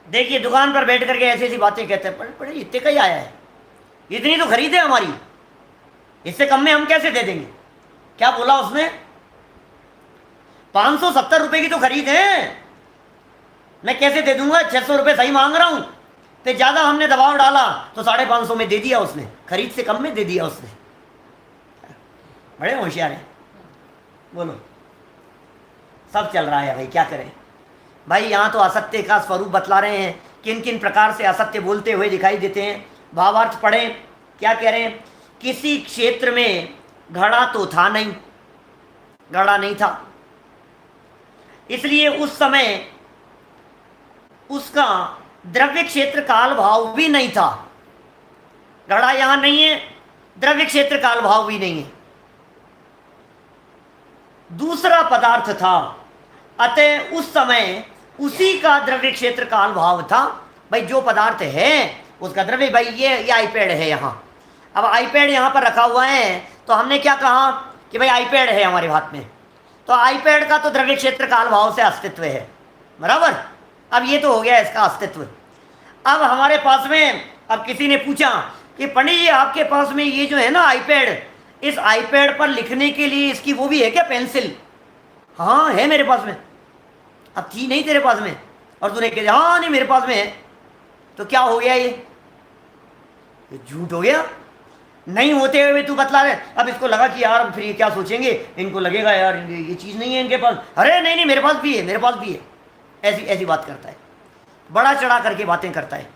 देखिए, दुकान पर बैठ करके ऐसी ऐसी बातें कहते हैं, बड़े इतने का ही आया है, इतनी तो खरीद है हमारी, इससे कम में हम कैसे दे देंगे? क्या बोला उसने? 570 रुपए की तो खरीद है, मैं कैसे दे दूंगा? 600 रुपए सही मांग रहा हूं। तो ज्यादा हमने दबाव डाला तो 550 में दे दिया उसने, खरीद से कम में दे दिया उसने। बड़े होशियार हैं। बोलो, सब चल रहा है भाई, क्या करें भाई? यहाँ तो असत्य का स्वरूप बतला रहे हैं, किन किन प्रकार से असत्य बोलते हुए दिखाई देते हैं। भावार्थ पढ़ें, क्या कह रहे हैं? किसी क्षेत्र में घड़ा तो था नहीं, घड़ा नहीं था, इसलिए उस समय उसका द्रव्य क्षेत्र काल भाव भी नहीं था। घड़ा यहां नहीं है, द्रव्य क्षेत्र काल भाव भी नहीं है, दूसरा पदार्थ था, अतः उस समय उसी का द्रव्य क्षेत्र काल भाव था। भाई जो पदार्थ है उसका द्रव्य, भाई ये आईपैड है यहाँ, अब आईपैड यहाँ पर रखा हुआ है, तो हमने क्या कहा कि भाई आईपैड है हमारे हाथ में, तो आईपैड का तो द्रव्य क्षेत्र काल भाव से अस्तित्व है, बराबर। अब ये तो हो गया इसका अस्तित्व। अब हमारे पास में, अब किसी ने पूछा कि पंडित जी आपके पास में ये जो है ना आईपैड, इस आईपैड पर लिखने के लिए इसकी वो भी है क्या, पेंसिल? हाँ है मेरे पास में। अब थी नहीं तेरे पास में, और तूने कह दिया हाँ नहीं मेरे पास में है, तो क्या हो गया? ये झूठ हो गया। नहीं होते हुए तू बतला रहे। अब इसको लगा कि यार फिर ये क्या सोचेंगे, इनको लगेगा यार ये चीज़ नहीं है इनके पास, अरे नहीं नहीं मेरे पास भी है, मेरे पास भी है। ऐसी ऐसी बात करता है, बड़ा चढ़ा करके बातें करता है।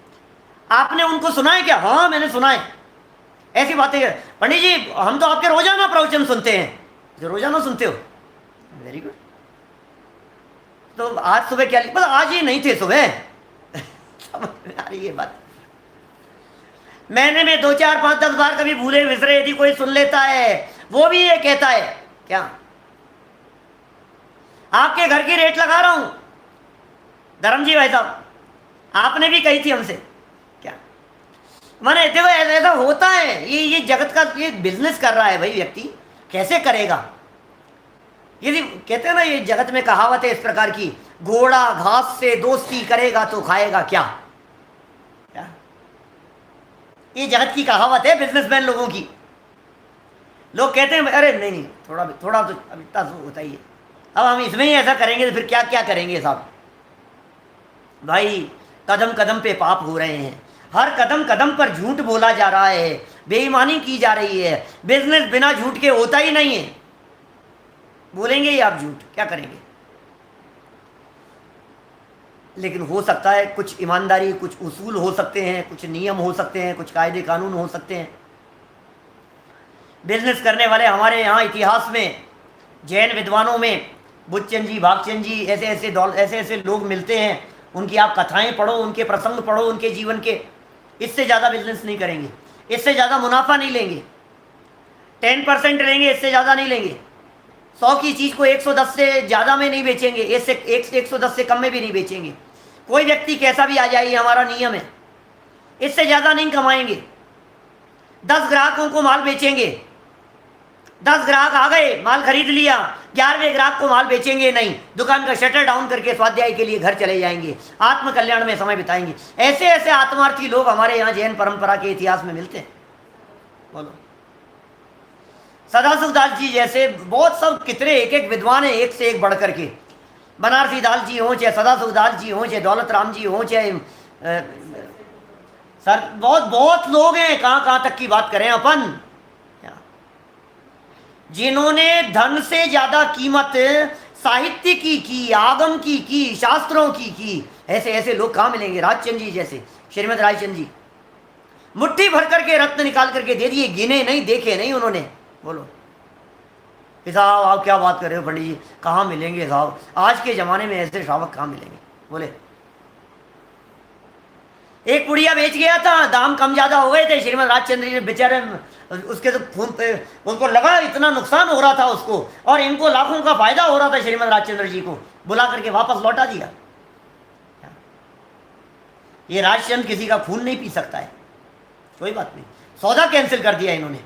आपने उनको सुना है क्या? हाँ मैंने सुना है। ऐसी बातें पंडित जी हम तो आपके रोजाना प्रवचन सुनते हैं। जो रोजाना सुनते हो, वेरी गुड। तो आज सुबह क्या, बस आज ही नहीं थे सुबह। समझ में आ रही है बात? महीने में 2 4 5 10 बार कभी भूले विसरे यदि कोई सुन लेता है, वो भी ये कहता है क्या आपके घर की रेट लगा रहा हूं। धर्म जी भाई साहब आपने भी कही थी हमसे, क्या माने देखो ऐसा होता है। ये जगत का ये बिजनेस कर रहा है भाई व्यक्ति, कैसे करेगा? यदि कहते हैं ना, ये जगत में कहावत है इस प्रकार की, घोड़ा घास से दोस्ती करेगा तो खाएगा क्या? ये जगत की कहावत है बिजनेसमैन लोगों की। लोग कहते हैं अरे नहीं नहीं थोड़ा तो अब इतना तो होता ही है, अब हम इसमें ही ऐसा करेंगे तो फिर क्या क्या करेंगे साहब? भाई कदम कदम पे पाप हो रहे हैं, हर कदम कदम पर झूठ बोला जा रहा है, बेईमानी की जा रही है। बिजनेस बिना झूठ के होता ही नहीं है। बोलेंगे ही आप झूठ, क्या करेंगे? लेकिन हो सकता है कुछ ईमानदारी, कुछ उसूल हो सकते हैं, कुछ नियम हो सकते हैं, कुछ कायदे कानून हो सकते हैं। बिजनेस करने वाले हमारे यहाँ इतिहास में जैन विद्वानों में बुद्धचंद जी, भागचंद जी, ऐसे ऐसे लोग मिलते हैं। उनकी आप कथाएं पढ़ो, उनके प्रसंग पढ़ो, उनके जीवन के। इससे ज़्यादा बिजनेस नहीं करेंगे, इससे ज़्यादा मुनाफा नहीं लेंगे, 10% लेंगे, इससे ज़्यादा नहीं लेंगे। 100 की चीज़ को 110 से ज़्यादा में नहीं बेचेंगे, 110 से कम में भी नहीं बेचेंगे। कोई व्यक्ति कैसा भी आ जाए, ये हमारा नियम है। इससे ज़्यादा नहीं कमाएंगे। 10 ग्राहकों को माल बेचेंगे, 10 ग्राहक आ गए, माल खरीद लिया, 11वें ग्राहक को माल बेचेंगे नहीं। दुकान का शटर डाउन करके स्वाध्याय के लिए घर चले जाएंगे, आत्म कल्याण में समय बिताएंगे। ऐसे ऐसे आत्मार्थी लोग हमारे यहाँ जैन परंपरा के इतिहास में मिलते हैं। बोलो, सदाशिव दास जी जैसे बहुत सब कितने एक एक विद्वान है, एक से एक बढ़ करके। बनारसी दास जी हों, चाहे सदाशिव दास जी हों, चाहे दौलत राम जी हों, चाहे सर बहुत बहुत लोग हैं। कहाँ कहाँ तक की बात करें अपन, जिन्होंने धन से ज्यादा कीमत साहित्य की, आगम की, शास्त्रों की। ऐसे ऐसे लोग कहाँ मिलेंगे? राजचंद जी जैसे, श्रीमद राजचंद जी मुट्ठी भर करके रत्न निकाल करके दे दिए, गिने नहीं, देखे नहीं उन्होंने। बोलो साहब, आप क्या बात कर रहे हो पंडित जी, कहाँ मिलेंगे साहब? आज के ज़माने में ऐसे श्रावक कहाँ मिलेंगे? बोले, एक पुड़िया बेच गया था, दाम कम ज़्यादा हो गए थे। श्रीमद राजचंद्र जी बेचारे, उसके तो खून पे उनको लगा इतना नुकसान हो रहा था उसको, और इनको लाखों का फायदा हो रहा था। श्रीमद राजचंद्र जी को बुला करके वापस लौटा दिया। ये राजचंद्र किसी का खून नहीं पी सकता है, कोई बात नहीं। सौदा कैंसिल कर दिया इन्होंने,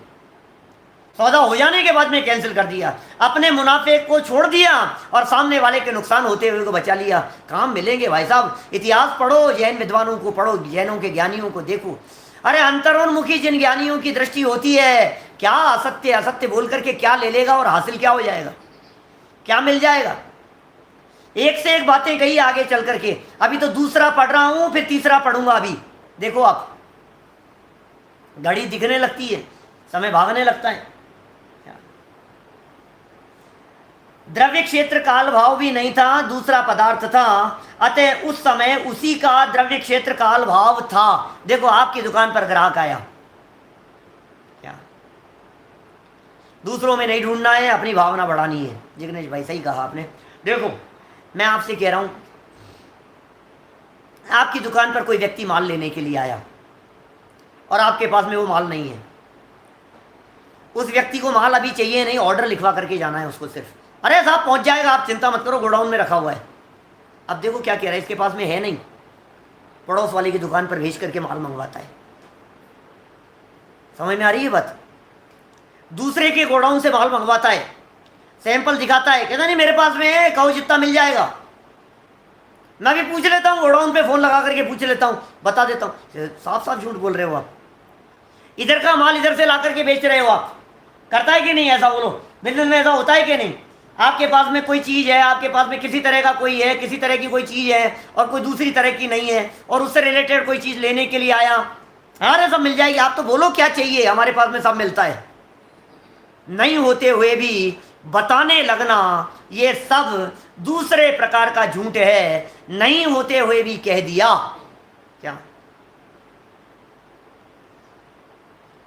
सौदा हो जाने के बाद में कैंसिल कर दिया, अपने मुनाफे को छोड़ दिया और सामने वाले के नुकसान होते हुए को बचा लिया। काम मिलेंगे भाई साहब। इतिहास पढ़ो, जैन विद्वानों को पढ़ो, जैनों के ज्ञानियों को देखो। अरे अंतरोन्मुखी जिन ज्ञानियों की दृष्टि होती है, क्या असत्य असत्य बोल करके क्या ले लेगा और हासिल क्या हो जाएगा, क्या मिल जाएगा? एक से एक बातें कही आगे चल करके। अभी तो दूसरा पढ़ रहा हूं, फिर तीसरा पढ़ूंगा। अभी देखो आप, घड़ी दिखने लगती है, समय भागने लगता है। द्रव्य क्षेत्र काल भाव भी नहीं था, दूसरा पदार्थ था, अतः उस समय उसी का द्रव्य क्षेत्र काल भाव था। देखो आपकी दुकान पर ग्राहक आया, क्या दूसरों में नहीं ढूंढना है, अपनी भावना बढ़ानी है। जिग्नेश भाई सही कहा आपने। देखो मैं आपसे कह रहा हूं, आपकी दुकान पर कोई व्यक्ति माल लेने के लिए आया और आपके पास में वो माल नहीं है। उस व्यक्ति को माल अभी चाहिए नहीं, ऑर्डर लिखवा करके जाना है उसको सिर्फ। अरे साहब पहुंच जाएगा, आप चिंता मत करो, गोडाउन में रखा हुआ है। अब देखो क्या कह रहा है, इसके पास में है नहीं, पड़ोस वाले की दुकान पर भेज करके माल मंगवाता है। समझ में आ रही है बात? दूसरे के गोडाउन से माल मंगवाता है, सैंपल दिखाता है, कहता नहीं मेरे पास में है, कहो जितना मिल जाएगा। मैं भी पूछ लेता हूँ, गोडाउन पे फोन लगा करके पूछ लेता हूँ, बता देता हूँ। साफ साफ झूठ बोल रहे हो आप, इधर का माल इधर से ला करके बेच रहे हो आप। करता है कि नहीं ऐसा? बोलो, बिजनेस में ऐसा होता है कि नहीं? आपके पास में कोई चीज़ है, आपके पास में किसी तरह का कोई है, किसी तरह की कोई चीज़ है और कोई दूसरी तरह की नहीं है, और उससे रिलेटेड कोई चीज़ लेने के लिए आया, अरे सब मिल जाएगी। आप तो बोलो क्या चाहिए, हमारे पास में सब मिलता है। नहीं होते हुए भी बताने लगना, ये सब दूसरे प्रकार का झूठ है। नहीं होते हुए भी कह दिया। क्या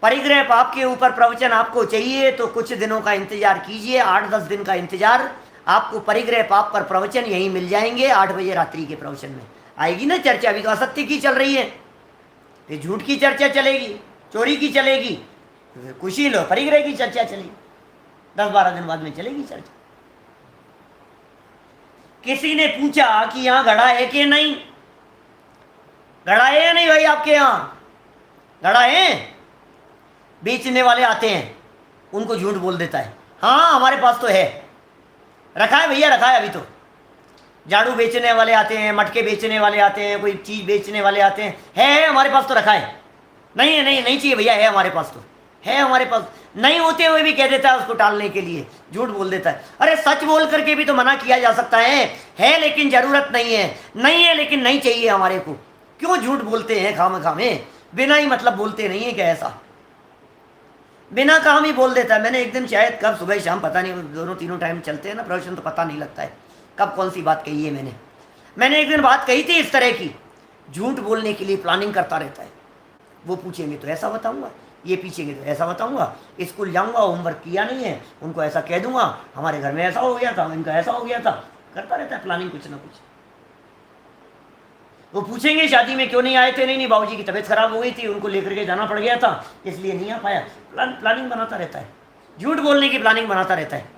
परिग्रह पाप के ऊपर प्रवचन आपको चाहिए तो कुछ दिनों का इंतजार कीजिए, 8-10 दिन का इंतजार, आपको परिग्रह पाप पर प्रवचन यहीं मिल जाएंगे। 8 बजे रात्रि के प्रवचन में आएगी ना चर्चा। अभी तो असत्य की चल रही है, ये झूठ की चर्चा चलेगी, चोरी की चलेगी, कुछ ही लो परिग्रह की चर्चा चलेगी। 10-12 दिन बाद में चलेगी चर्चा। किसी ने पूछा कि यहाँ घड़ा है कि नहीं? घड़ा है या नहीं भाई आपके यहाँ? घड़ा है? बेचने वाले आते हैं, उनको झूठ बोल देता है, हाँ हमारे पास तो है, रखा है भैया, रखा है। अभी तो झाड़ू बेचने वाले आते हैं, मटके बेचने वाले आते हैं, कोई चीज़ बेचने वाले आते हैं, है हमारे पास तो रखा है। नहीं है, नहीं चाहिए भैया, है हमारे पास तो है, हमारे पास नहीं होते हुए भी कह देता है, उसको टालने के लिए झूठ बोल देता है। अरे सच बोल करके भी तो मना किया जा सकता है लेकिन जरूरत नहीं है, नहीं है लेकिन नहीं चाहिए हमारे को। क्यों झूठ बोलते हैं खामखामे, बिना ही मतलब बोलते नहीं है क्या? ऐसा बिना काम ही बोल देता है। मैंने एक दिन शायद कब सुबह शाम पता नहीं, दोनों तीनों टाइम चलते हैं ना प्रवचन, तो पता नहीं लगता है कब कौन सी बात कही है मैंने एक दिन बात कही थी इस तरह की, झूठ बोलने के लिए प्लानिंग करता रहता है। वो पूछेंगे तो ऐसा बताऊंगा, ये पूछेंगे तो ऐसा बताऊंगा, स्कूल जाऊंगा होमवर्क किया नहीं है उनको ऐसा कह दूंगा, हमारे घर में ऐसा हो गया था, इनका ऐसा हो गया था, करता रहता है प्लानिंग कुछ ना कुछ। वो पूछेंगे शादी में क्यों नहीं आए थे, नहीं बाबूजी की तबीयत खराब हो गई थी, उनको लेकर के जाना पड़ गया था इसलिए नहीं आ पाया। प्लानिंग बनाता रहता है, झूठ बोलने की प्लानिंग बनाता रहता है।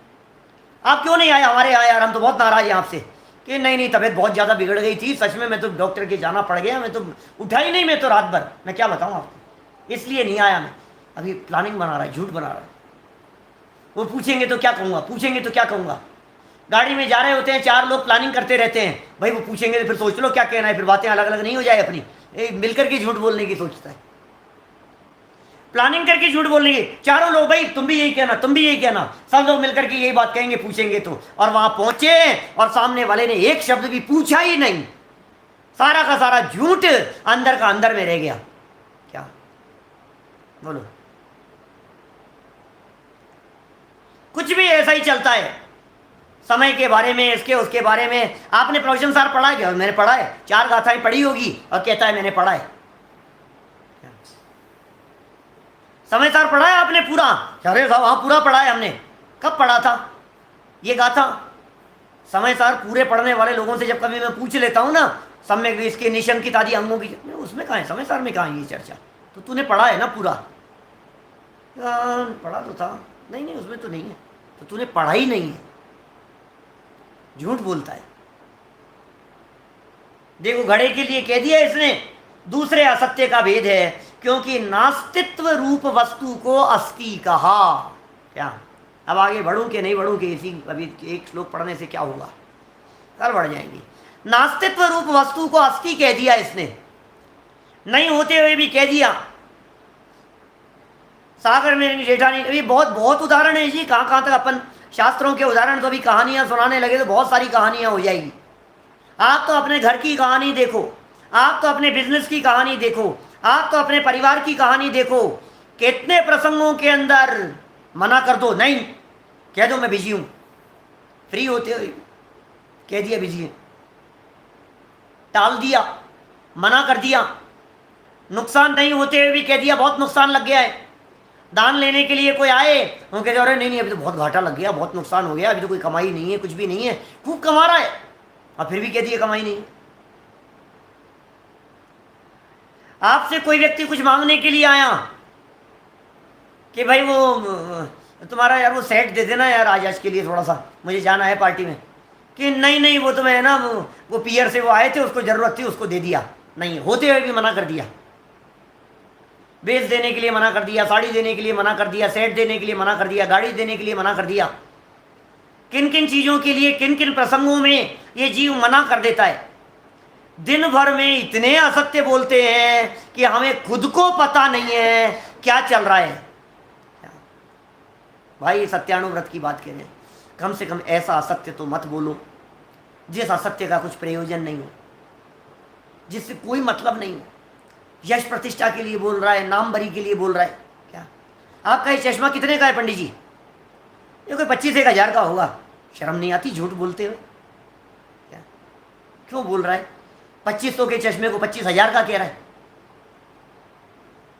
आप क्यों नहीं आए हमारे यहाँ यार, हम तो बहुत नाराज हैं आपसे, कि नहीं तबीयत बहुत ज़्यादा बिगड़ गई थी सच में, मैं तो डॉक्टर के जाना पड़ गया, मैं तो उठा ही नहीं, मैं तो रात भर, मैं क्या बताऊँ आपको, इसलिए नहीं आया मैं। अभी प्लानिंग बना रहा है, झूठ बना रहा है। वो पूछेंगे तो क्या कहूँगा, पूछेंगे तो क्या कहूँगा। गाड़ी में जा रहे होते हैं चार लोग, प्लानिंग करते रहते हैं, भाई वो पूछेंगे तो फिर सोच लो क्या कहना है, फिर बातें अलग अलग नहीं हो जाए अपनी, मिलकर के झूठ बोलने की सोचता है, प्लानिंग करके झूठ बोलने की। चारों लोग भाई तुम भी यही कहना, तुम भी यही कहना, सब लोग मिलकर के यही बात कहेंगे पूछेंगे तो, और वहां पहुंचे और सामने वाले ने एक शब्द भी पूछा ही नहीं, सारा का सारा झूठ अंदर का अंदर में रह गया। क्या बोलो, कुछ भी ऐसा ही चलता है, समय के बारे में, इसके उसके बारे में। आपने प्रवचन सार पढ़ा है क्या? मैंने पढ़ा है, 4 गाथाएं पढ़ी होगी और कहता है मैंने पढ़ा है। समय सार पढ़ा है आपने पूरा? अरे साहब हाँ पूरा पढ़ा है हमने। कब पढ़ा था ये गाथा? समय सार पूरे पढ़ने वाले लोगों से जब कभी मैं पूछ लेता हूँ ना, सम्यक इसके निशंकित आदि अंगों की, उसमें कहाँ है समय सार में, कहाँ है ये चर्चा? तो तूने पढ़ा है ना पूरा? पढ़ा तो था, नहीं उसमें तो नहीं है, तो तूने पढ़ा ही नहीं है, झूठ बोलता है। देखो घड़े के लिए कह दिया इसने, दूसरे असत्य का भेद है, क्योंकि नास्तित्व रूप वस्तु को अस्ति कहा। क्या अब आगे बढ़ूं कि नहीं बढ़ूं कि इसी अभी एक श्लोक पढ़ने से क्या होगा, कल बढ़ जाएंगी। नास्तित्व रूप वस्तु को अस्ति कह दिया इसने, नहीं होते हुए भी कह दिया। सागर में जेठानी, अभी बहुत बहुत उदाहरण है जी, कहाँ कहाँ तक अपन शास्त्रों के उदाहरण, तो अभी कहानियां सुनाने लगे तो बहुत सारी कहानियां हो जाएगी। आप तो अपने घर की कहानी देखो, आप तो अपने बिजनेस की कहानी देखो, आप तो अपने परिवार की कहानी देखो, कितने प्रसंगों के अंदर मना कर दो, नहीं कह दो मैं बिजी हूं, फ्री होते हुए कह दिया बिजी है, टाल दिया, मना कर दिया, नुकसान नहीं होते हुए भी कह दिया बहुत नुकसान लग गया है। दान लेने के लिए कोई आए, वो कहते अरे नहीं अभी तो बहुत घाटा लग गया, बहुत नुकसान हो गया, अभी तो कोई कमाई नहीं है, कुछ भी नहीं है, खूब कमा रहा है, और फिर भी कह दिए कमाई नहीं। आपसे कोई व्यक्ति कुछ मांगने के लिए आया कि भाई वो तुम्हारा यार वो सेट दे देना यार आज के लिए, थोड़ा सा मुझे जाना है पार्टी में, कि नहीं वो तो मैं ना वो पियर से वो आए थे, उसको ज़रूरत थी, उसको दे दिया, नहीं होते हुए भी मना कर दिया, बेच देने के लिए मना कर दिया, साड़ी देने के लिए मना कर दिया, सेट देने के लिए मना कर दिया, गाड़ी देने के लिए मना कर दिया। किन किन चीज़ों के लिए, किन किन प्रसंगों में ये जीव मना कर देता है। दिन भर में इतने असत्य बोलते हैं कि हमें खुद को पता नहीं है क्या चल रहा है। भाई सत्यानुव्रत की बात करें, कम से कम ऐसा असत्य तो मत बोलो जिस असत्य का कुछ प्रयोजन नहीं हो, जिससे कोई मतलब नहीं हो। यश प्रतिष्ठा के लिए बोल रहा है, नाम बरी के लिए बोल रहा है। क्या आपका ये चश्मा कितने का है पंडित जी? ये कोई 25,000 का होगा। शर्म नहीं आती झूठ बोलते हुए? क्या क्यों बोल रहा है? 2500 के चश्मे को 25,000 का कह रहा है।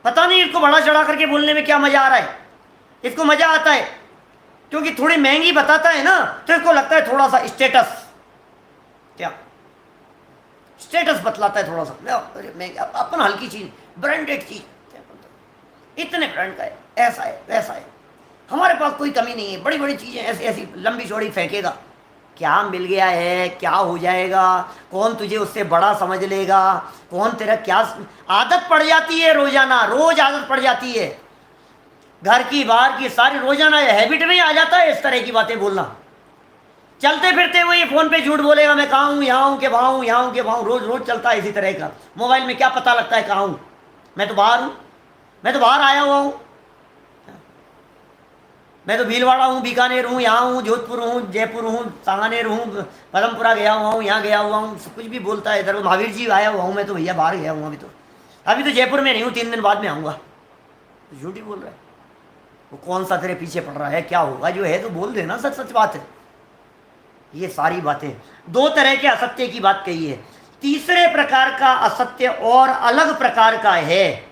पता नहीं इसको बड़ा चढ़ा करके बोलने में क्या मजा आ रहा है। इसको मजा आता है क्योंकि थोड़ी महंगी बताता है ना, तो इसको लगता है थोड़ा सा स्टेटस, क्या स्टेटस बतलाता है थोड़ा सा, अपन हल्की चीज, ब्रांडेड चीज, इतने ब्रांड का है, ऐसा है वैसा है, हमारे पास कोई कमी नहीं है, बड़ी बड़ी चीजें ऐसी ऐसी लंबी चौड़ी फेंकेगा। क्या मिल गया है, क्या हो जाएगा, कौन तुझे उससे बड़ा समझ लेगा, कौन तेरा क्या आदत पड़ जाती है, रोजाना रोज आदत पड़ जाती है, घर की बाहर की सारी रोजाना हैबिट में आ जाता है इस तरह की बातें बोलना। चलते फिरते हुए ये फोन पे झूठ बोलेगा, मैं कहाँ हूँ, यहाँ हूँ के वहाँ हूँ, यहाँ हूँ के वहाँ हूँ, रोज रोज चलता है इसी तरह का। मोबाइल में क्या पता लगता है कहाँ हूँ, मैं तो बाहर हूँ, मैं तो बाहर आया हुआ हूँ। मैं तो भीलवाड़ा हूँ, बीकानेर हूँ, यहाँ हूँ, जोधपुर हूँ, जयपुर हूँ, सांगानेर हूँ, पदमपुरा गया हुआ हूँ, यहाँ गया हुआ हूँ, सब कुछ भी बोलता है। इधर महावीर जी आया हुआ हूँ मैं तो, भैया बाहर गया हूँ अभी तो जयपुर में नहीं हूँ, 3 दिन बाद में आऊँगा। झूठ ही बोल रहा है वो। कौन सा तेरे पीछे पड़ रहा है, क्या होगा, जो है तो बोल देना, सच सच बात है। ये सारी बातें, 2 तरह के असत्य की बात कही है। तीसरे प्रकार का असत्य और अलग प्रकार का है।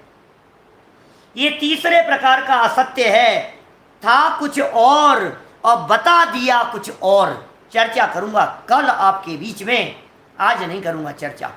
ये तीसरे प्रकार का असत्य है, था कुछ और बता दिया कुछ और। चर्चा करूंगा कल आपके बीच में, आज नहीं करूंगा चर्चा।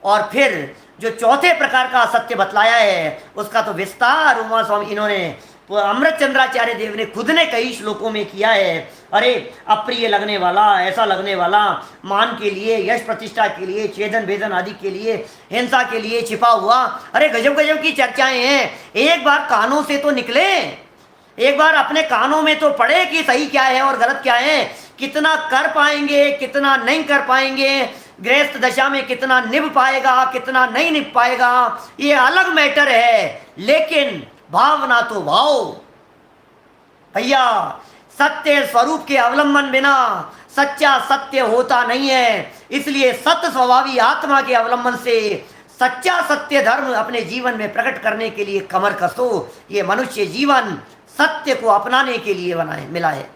और फिर जो चौथे प्रकार का असत्य बतलाया है उसका तो विस्तार उमा स्वामी इन्होंने अमृत चंद्राचार्य देव ने खुद ने कई श्लोकों में किया है। अरे अप्रिय लगने वाला, ऐसा लगने वाला, मान के लिए, यश प्रतिष्ठा के लिए, छेदन भेदन आदि के लिए, हिंसा के लिए छिपा हुआ, अरे गजब गजब की चर्चाएं हैं। एक बार कानों से तो निकले, एक बार अपने कानों में तो पड़े कि सही क्या है और गलत क्या है। कितना कर पाएंगे, कितना नहीं कर पाएंगे, गृहस्थ दशा में कितना निभ पाएगा, कितना नहीं निभ पाएगा, ये अलग मैटर है। लेकिन भावना तो भाव भैया, सत्य स्वरूप के अवलंबन बिना सच्चा सत्य होता नहीं है। इसलिए सत्य स्वभावी आत्मा के अवलंबन से सच्चा सत्य धर्म अपने जीवन में प्रकट करने के लिए कमर कसो। ये मनुष्य जीवन सत्य को अपनाने के लिए मिला है।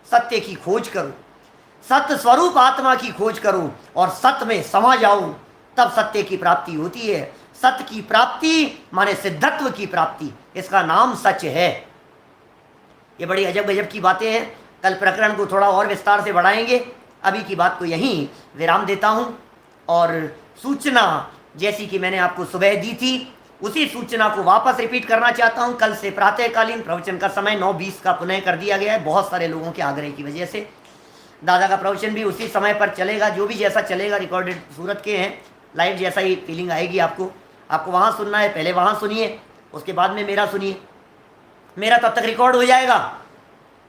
सत्य की खोज करो, सत्य स्वरूप आत्मा की खोज करो और सत्य में समा जाओ, तब सत्य की प्राप्ति होती है। सत्य की प्राप्ति माने सिद्धत्व की प्राप्ति, इसका नाम सच है। ये बड़ी अजब गजब की बातें हैं। कल प्रकरण को थोड़ा और विस्तार से बढ़ाएंगे। अभी की बात को यहीं विराम देता हूँ। और सूचना जैसी कि मैंने आपको सुबह दी थी, उसी सूचना को वापस रिपीट करना चाहता हूँ। कल से प्रातःकालीन प्रवचन का समय 9:20 का पुनः कर दिया गया है, बहुत सारे लोगों के आग्रह की वजह से। दादा का प्रवचन भी उसी समय पर चलेगा, जो भी जैसा चलेगा। रिकॉर्डेड सूरत के हैं, लाइव जैसा ही फीलिंग आएगी आपको। आपको वहाँ सुनना है, पहले वहाँ सुनिए, उसके बाद में मेरा सुनिए। मेरा तब तक रिकॉर्ड हो जाएगा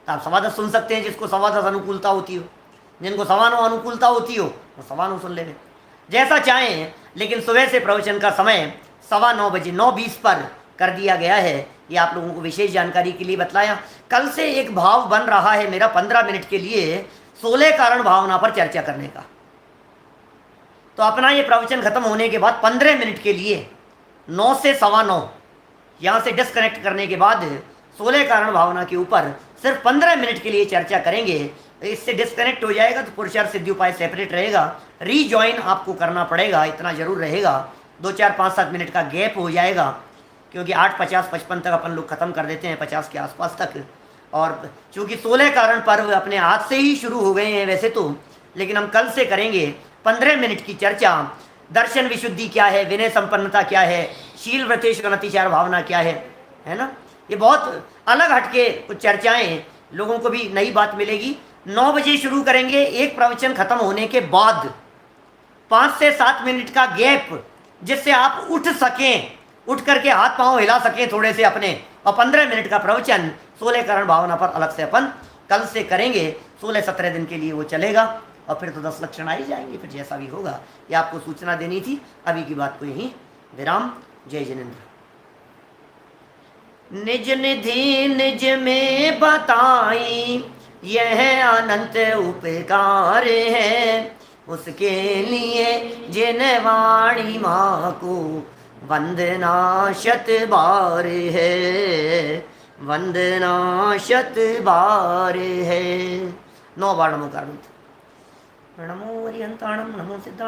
तो आप 10:15 सुन सकते हैं, जिसको 10:15 अनुकूलता होती हो। जिनको 9:15 अनुकूलता होती हो वो 9:15 सुन लेंगे, जैसा चाहें। लेकिन सुबह से प्रवचन का समय 9:15 बजे 9:20 पर कर दिया गया है। ये आप लोगों को विशेष जानकारी के लिए बतलाया। कल से एक भाव बन रहा है मेरा 15 मिनट के लिए 16 कारण भावना पर चर्चा करने का। तो अपना ये प्रवचन खत्म होने के बाद 15 मिनट के लिए 9 से 9:15 यहाँ से डिस्कनेक्ट करने के बाद 16 कारण भावना के ऊपर सिर्फ 15 मिनट के लिए चर्चा करेंगे। इससे डिस्कनेक्ट हो जाएगा तो पुरुषार्थ सिद्धि उपाय सेपरेट रहेगा, रीजॉइन आपको करना पड़ेगा, इतना जरूर रहेगा। 2, 4, 5, 7 मिनट का गैप हो जाएगा, क्योंकि 8:50, 55 तक अपन लोग ख़त्म कर देते हैं, 50 के आसपास तक। और चूँकि 16 कारण पर्व अपने हाथ से ही शुरू हो गए हैं वैसे तो, लेकिन हम कल से करेंगे 15 मिनट की चर्चा। दर्शन विशुद्धि क्या है, विनय संपन्नता क्या है, शील व्रतेश अनतिचार भावना क्या है ना। ये बहुत अलग हटके कुछ चर्चाएं, लोगों को भी नई बात मिलेगी। 9 बजे शुरू करेंगे, एक प्रवचन खत्म होने के बाद 5 से 7 मिनट का गैप, जिससे आप उठ सकें, उठ करके हाथ पांव हिला सकें थोड़े से अपने। और 15 मिनट का प्रवचन 16 कारण भावना पर अलग से अपन कल से करेंगे। 16-17 दिन के लिए वो चलेगा और फिर तो 10 लक्षण आ ही जाएंगे। फिर जैसा भी होगा, ये आपको सूचना देनी थी। अभी की बात को यहीं विराम। जय जिनेन्द्र। निज निधि निज में बताई यह अनंत उपकार है, उसके लिए जिन वाणी माँ को वंदना शत बार है, वंदना शत बार है। 9 बार नमो कारंत। नमो हरिहंताणम, नमो सिद्धाणम।